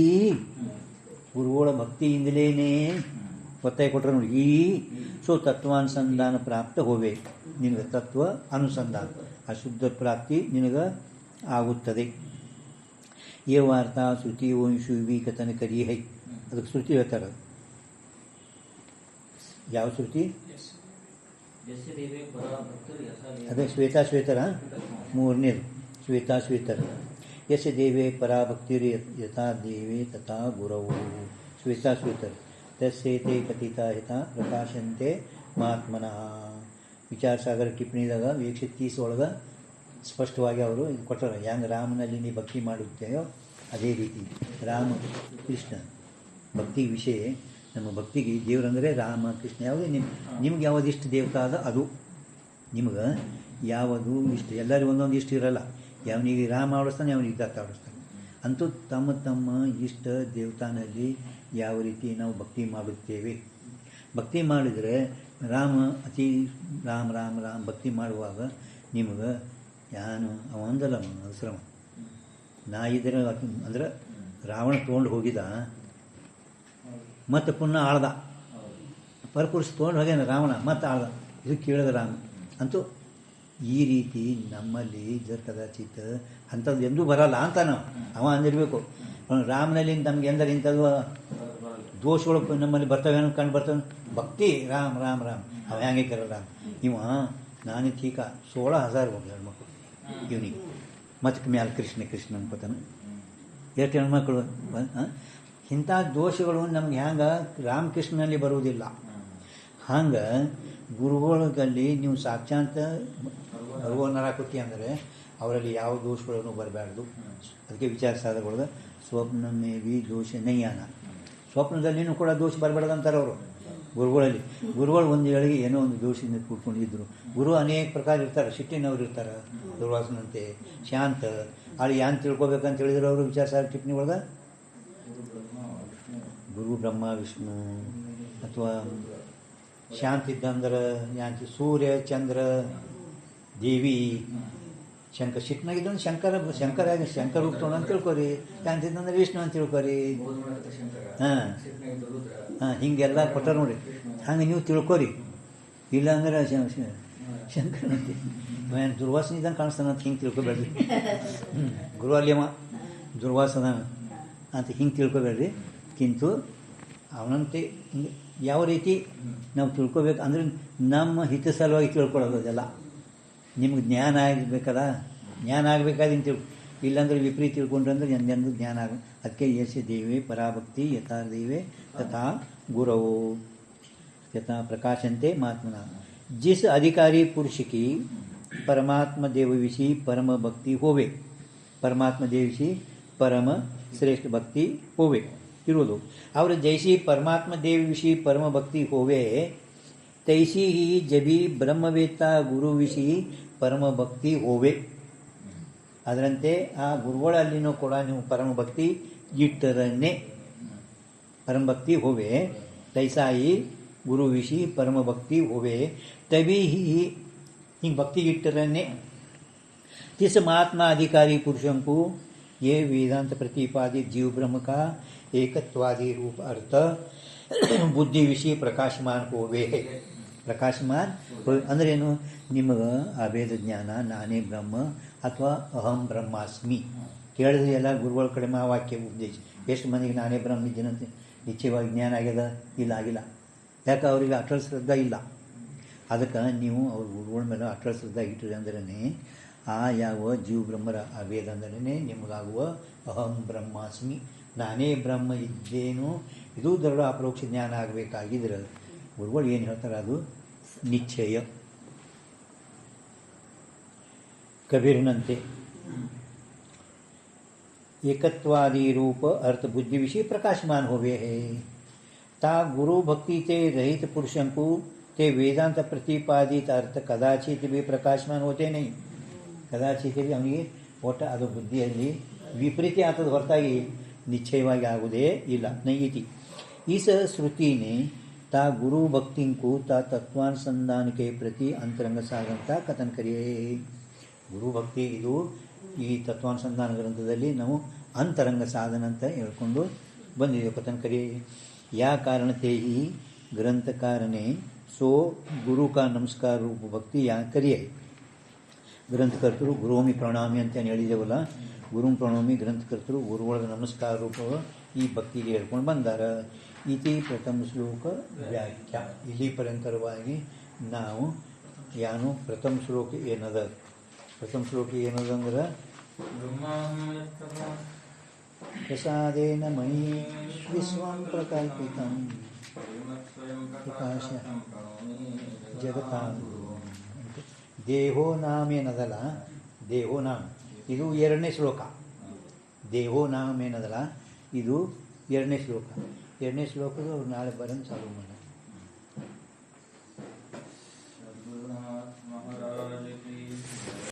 ಗುರುಗಳ ಭಕ್ತಿಯಿಂದಲೇ ಒತ್ತಾಯ ಕೊಟ್ಟರೆ ನೋಡಿ ಈ ಸೊ ತತ್ವಾನುಸಂಧಾನ ಪ್ರಾಪ್ತ ಹೋವೆ ನಿನಗೆ ತತ್ವ ಅನುಸಂಧಾನ ಅಶುದ್ಧ ಪ್ರಾಪ್ತಿ ನಿನಗೆ ಆಗುತ್ತದೆ. ಏ ವಾರ್ತಾ ಶ್ರುತಿ ವಂಶು ವಿಕಥನ ಕರಿ ಹೈ ಅದಕ್ಕೆ ಶ್ರುತಿ ಹೇಳ್ತಾರೆ. ಯಾವ ಶ್ರುತಿ? ಅದೇ ಶ್ವೇತಾಶ್ವೇತರ ಮೂರನೇದು ಶ್ವೇತಾಶ್ವೇತರ. ಯಶ ದೇವೇ ಪರಾಭಕ್ತಿರ್ ಯಥಾ ದೇವೇ ತಥಾ ಗುರವು ಶ್ವೇತಾಶ್ವೇತರ ತಸ್ಸೇತೆ ಕಥಿತ ಯಥಾ ಪ್ರಕಾಶಂತೆ ಮಹಾತ್ಮನಃ. ವಿಚಾರ ಸಾಗರ ಟಿಪ್ಪಣಿದಾಗ 130 ಒಳಗೆ ಸ್ಪಷ್ಟವಾಗಿ ಅವರು ಇದು ಕೊಟ್ಟರು. ಹೆಂಗೆ ರಾಮನಲ್ಲಿ ನೀ ಭಕ್ತಿ ಮಾಡುತ್ತೇಯೋ ಅದೇ ರೀತಿ ರಾಮ ಕೃಷ್ಣ ಭಕ್ತಿ ವಿಷಯ ನಮ್ಮ ಭಕ್ತಿಗೆ ದೇವರಂದರೆ ರಾಮ ಕೃಷ್ಣ ಯಾವುದೇ ನಿಮ್ಗೆ ಯಾವುದು ಇಷ್ಟ ದೇವತಾ ಅದ ಅದು ನಿಮ್ಗೆ ಯಾವುದು ಇಷ್ಟ. ಎಲ್ಲರಿಗೂ ಒಂದೊಂದು ಇಷ್ಟ ಇರಲ್ಲ. ಯಾವನಿಗೆ ರಾಮ ಆಡಿಸ್ತಾನೆ ಅವನಿಗೆ ದತ್ತ ಆಡಿಸ್ತಾನೆ. ಅಂತೂ ತಮ್ಮ ತಮ್ಮ ಇಷ್ಟ ದೇವತಾನಲ್ಲಿ ಯಾವ ರೀತಿ ನಾವು ಭಕ್ತಿ ಮಾಡುತ್ತೇವೆ. ಭಕ್ತಿ ಮಾಡಿದರೆ ರಾಮ ಅತಿ ರಾಮ ರಾಮ ರಾಮ ಭಕ್ತಿ ಮಾಡುವಾಗ ನಿಮಗೆ ಯಾನು ಅವ ಅಂದಲ್ಲ ಅವಸರ ನಾ ಇದ್ರೆ ಅಂದ್ರೆ ರಾವಣ ತೊಗೊಂಡು ಹೋಗಿದ ಮತ್ತು ಪುನಃ ಆಳ್ದ ಪರಪುರುಷ ತೊಗೊಂಡು ಹೋಗ್ಯಾನ ರಾವಣ ಮತ್ತು ಆಳ್ದ. ಇದು ಕೇಳಿದ ರಾಮ. ಅಂತೂ ಈ ರೀತಿ ನಮ್ಮಲ್ಲಿ ಕದಾಚಿತ್ ಅಂಥದ್ದು ಎಂದೂ ಬರಲ್ಲ ಅಂತ ನಾವು ಅವ ಅಂದಿರಬೇಕು. ರಾಮನಲ್ಲಿ ನಮ್ಗೆ ಎಂದರೆ ಇಂಥದ್ದು ದೋಷಗಳು ನಮ್ಮಲ್ಲಿ ಬರ್ತವೆ ಕಂಡು ಬರ್ತವೆ. ಭಕ್ತಿ ರಾಮ ರಾಮ ರಾಮ ಅವ ಹೆಂಗೆ ಕರ ರಾಮ ಇವ ನಾನು ಠೀಕ 16,000 ಹೋಗಿ ಹೆಣ್ಮಕ್ಳು ಇವನಿಗೆ ಮತ್ತು ಮ್ಯಾಲೆ ಕೃಷ್ಣ ಕೃಷ್ಣ ಅನ್ಕೋತಾನೆ. ಎಷ್ಟು ಹೆಣ್ಮಕ್ಳು ಇಂಥ ದೋಷಗಳು ನಮ್ಗೆ ಹ್ಯಾಂಗೆ ರಾಮಕೃಷ್ಣನಲ್ಲಿ ಬರುವುದಿಲ್ಲ. ಹಂಗೆ ಗುರುಗಳಲ್ಲಿ ನೀವು ಸಾಕ್ಷಾತ್ ಭಗವನ್ನರಾಕೃತಿ ಅಂದರೆ ಅವರಲ್ಲಿ ಯಾವ ದೋಷಗಳನ್ನು ಬರಬಾರ್ದು. ಅದಕ್ಕೆ ವಿಚಾರ ಸಾಧಕಗಳು ಸ್ವಪ್ನ ಮೇವಿ ದೋಷ ನಯ್ಯಾನ ಸ್ವಪ್ನದಲ್ಲಿನೂ ಕೂಡ ದೋಷ ಬರಬಾರ್ದು ಅಂತಾರೆ ಅವರು ಗುರುಗಳಲ್ಲಿ. ಗುರುಗಳು ಒಂದು ವೇಳೆಗೆ ಏನೋ ಒಂದು ದೋಷದಿಂದ ಕೂತ್ಕೊಂಡಿದ್ರು. ಗುರು ಅನೇಕ ಪ್ರಕಾರ ಇರ್ತಾರೆ. ಸಿಟ್ಟಿನವ್ರು ಇರ್ತಾರೆ ದುರ್ವಾಸನಂತೆ ಶಾಂತ ಅಲ್ಲಿ ಯಾನ್ ತಿಳ್ಕೊಬೇಕಂತ ಹೇಳಿದ್ರು ಅವರು ವಿಚಾರ ಸಾಧಕ ಟಿಪ್ಪಣಿ ಒಳಗೆ ಗುರು ಬ್ರಹ್ಮ ವಿಷ್ಣು ಅಥವಾ ಶಾಂತ ಇದ್ದಂದ್ರೆ ಯಾಂತಿ ಸೂರ್ಯ ಚಂದ್ರ ದೇವಿ ಸಿಟ್ಟಿನಾಗಿದ್ದಂದ್ರೆ ಶಂಕರ ರೂಪ ತೊಗೊಂಡು ಅಂತ ತಿಳ್ಕೊರಿ. ಶಾಂತ ಇದ್ದಂದ್ರೆ ವಿಷ್ಣು ಅಂತ ತಿಳ್ಕೊರಿ. ಹಿಂಗೆಲ್ಲ ಕೊಟ್ಟಾರ ನೋಡಿ. ಹಂಗೆ ನೀವು ತಿಳ್ಕೊರಿ. ಇಲ್ಲಾಂದ್ರೆ ಶಂಕರನಂತೆ ದುರ್ವಾಸನ ಇದ್ದಂಗೆ ಕಾಣಿಸ್ತಾನ ಅಂತ ಹಿಂಗೆ ತಿಳ್ಕೊಬೇಡ್ರಿ. ಗುರು ಅಲ್ಯಮ ದುರ್ವಾಸನ ಅಂತ ಹಿಂಗೆ ತಿಳ್ಕೊಬೇಡ್ರಿ. ಕಿಂತು ಅವನಂತೆ ಯಾವ ರೀತಿ ನಾವು ತಿಳ್ಕೊಬೇಕು ಅಂದರೆ ನಮ್ಮ ಹಿತ ಸಲುವಾಗಿ ತಿಳ್ಕೊಳ್ಳೋದು ಅದೆಲ್ಲ. ನಿಮ್ಗೆ ಜ್ಞಾನ ಆಗಬೇಕಲ್ಲ, ಜ್ಞಾನ ಆಗಬೇಕಾದ್ರೆ ತಿಳ್ಕೊ. ಇಲ್ಲಾಂದ್ರೆ ವಿಪರೀತ ತಿಳ್ಕೊಂಡ್ರೆ ಅಂದ್ರೆ ಎಂದೆಂದು ಜ್ಞಾನ ಆಗ. ಅದಕ್ಕೆ ಯಶ ದೇವೇ ಪರಾಭಕ್ತಿ ಯಥಾ ದೇವೇ ತಥಾ ಗುರವು यथा प्रकाशन्ते महात्मना. जिस अधिकारी पुरुष की परमात्मा देव विषय परम भक्ति होवे परमात्मा देव विषय परम श्रेष्ठ भक्ति होवे इरोದು और जैसी परमात्मा देव विषय परम भक्ति होवे तैसी ही जबी ब्रह्मवेत्ता गुरु विषय परम भक्ति होवे. ಅದರಂತೆ ಆ ಗುರುಗಳಲ್ಲಿನೂ ಕೂಡ ನೀವು ಪರಮ ಭಕ್ತಿ ಇಟ್ಟರನ್ನೇ परम भक्ति होवे तैसा ही गुरु विषय परम भक्ति होवे तभी ही हिंग भक्ति इट्टरने जिस महात्मा अधिकारी पुरुषों को ये वेदांत प्रतिपादित जीव ब्रह्म का एकत्वादि रूप अर्थ बुद्धि विषय प्रकाशमान होवे. प्रकाशमान अंद्रेनु निಮಗೆ ಅಭೇದ ಜ್ಞಾನ ನಾನೇ ಬ್ರಹ್ಮ ಅಥವಾ ಅಹಂ ಬ್ರಹ್ಮಾಸ್ಮಿ ಕೇಳಿದ್ರೆ ಎಲ್ಲ ಗುರುಗಳ ಕಡೆ ವಾಕ್ಯ ಉಪದೇಶ. ಎಷ್ಟು ಮಂದಿಗೆ ನಾನೇ ಬ್ರಹ್ಮ ಇದ್ದೀನಂತ ನಿಶ್ಚಯವಾಗಿ ಜ್ಞಾನ ಆಗ್ಯದ? ಇಲ್ಲ, ಆಗಿಲ್ಲ. ಯಾಕೆ ಅವರಿಗೆ ಅಟಲ್ ಶ್ರದ್ಧಾ ಇಲ್ಲ. ಅದಕ್ಕೆ ನೀವು ಅವ್ರ ಗುರುಗಳ ಮೇಲೆ ಅಟಲ್ ಶ್ರದ್ಧಾ ಇಟ್ಟರೆ ಅಂದ್ರೇ ಆ ಯಾವ ಜೀವ ಬ್ರಹ್ಮರ ಅಭೇದ ಅಂದ್ರೇ ನಿಮಗಾಗುವ ಅಹಂ ಬ್ರಹ್ಮಾಸ್ಮಿ ನಾನೇ ಬ್ರಹ್ಮ ಇದ್ದೇನು ಇದು ದೊಡ್ಡ ಅಪರೋಕ್ಷ ಜ್ಞಾನ ಆಗಬೇಕಾಗಿದ್ರೆ ಗುರುಗಳು ಏನು ಹೇಳ್ತಾರೆ ಅದು ನಿಶ್ಚಯ. ಕಬೀರನಂತೆ एकत्वादि रूप अर्थ बुद्धि विषय प्रकाशमान होवे है. ता गुरु भक्ति ते रहित पुरुषों को ते वेदांत प्रतिपादित अर्थ कदाचित भी प्रकाशमान होते नहीं. कदाचित भी ಅವನಿಗೆ ಒಟ್ಟ ಅದು ಬುದ್ಧಿಯಲ್ಲಿ ವಿಪರೀತ ಆತದ ಹೊರತಾಗಿ ನಿಶ್ಚಯವಾಗಿ ಆಗುವುದೇ ಇಲ್ಲ. ನೈತಿ इस श्रुति ने ता गुरु भक्ति को ता तत्वानुसंधान के प्रति अंतरंग साधनता कथन करिए गुरु भक्ति ಇದು ಈ ತತ್ವಾನುಸಂಧಾನ ಗ್ರಂಥದಲ್ಲಿ ನಾವು ಅಂತರಂಗ ಸಾಧನ ಅಂತ ಹೇಳ್ಕೊಂಡು ಬಂದಿದ್ದೇವೆ ಕಥನ ಕರಿಯೇ या कारणते ही ग्रंथकार ने सो गुरु का नमस्कार रूप भक्ति यहाँ करिए ग्रंथकರ್ತರು ಗುರುಮಿ ಪ್ರಣಾಮಿ ಅಂತ ಹೇಳಿದೆವಲ್ಲ ಗುರು ಪ್ರಣಾಮಿ ಗ್ರಂಥಕರ್ತರು ಗುರುಗಳ ನಮಸ್ಕಾರ ರೂಪ ಈ ಭಕ್ತಿಗೆ ಹೇಳ್ಕೊಂಡು ಬಂದಾರ ಇತಿ ಪ್ರಥಮ ಶ್ಲೋಕ ವ್ಯಾಖ್ಯಾ ಇಲ್ಲಿ ಪರ್ಯಂತರವಾಗಿ ನಾವು ಯಾನು ಪ್ರಥಮ ಶ್ಲೋಕ ಏನದ ಪ್ರಥಮ ಶ್ಲೋಕ ಏನದ ಅಂದ್ರೆ प्रसादेन मयि विश्वं प्रकल्पितं प्रकाश जगतां देहो नाम ಏನದಲ್ಲ ದೇಹೋ ನಾಮ ಇದು ಎರಡನೇ ಶ್ಲೋಕ ದೇಹೋ ನಾಮ ಏನದಲ್ಲ ಇದು ಎರಡನೇ ಶ್ಲೋಕ ಎರಡನೇ ಶ್ಲೋಕದ ನಾಳೆ ಬರೋಣ ಚಾಲು ಮಾಡೋಣ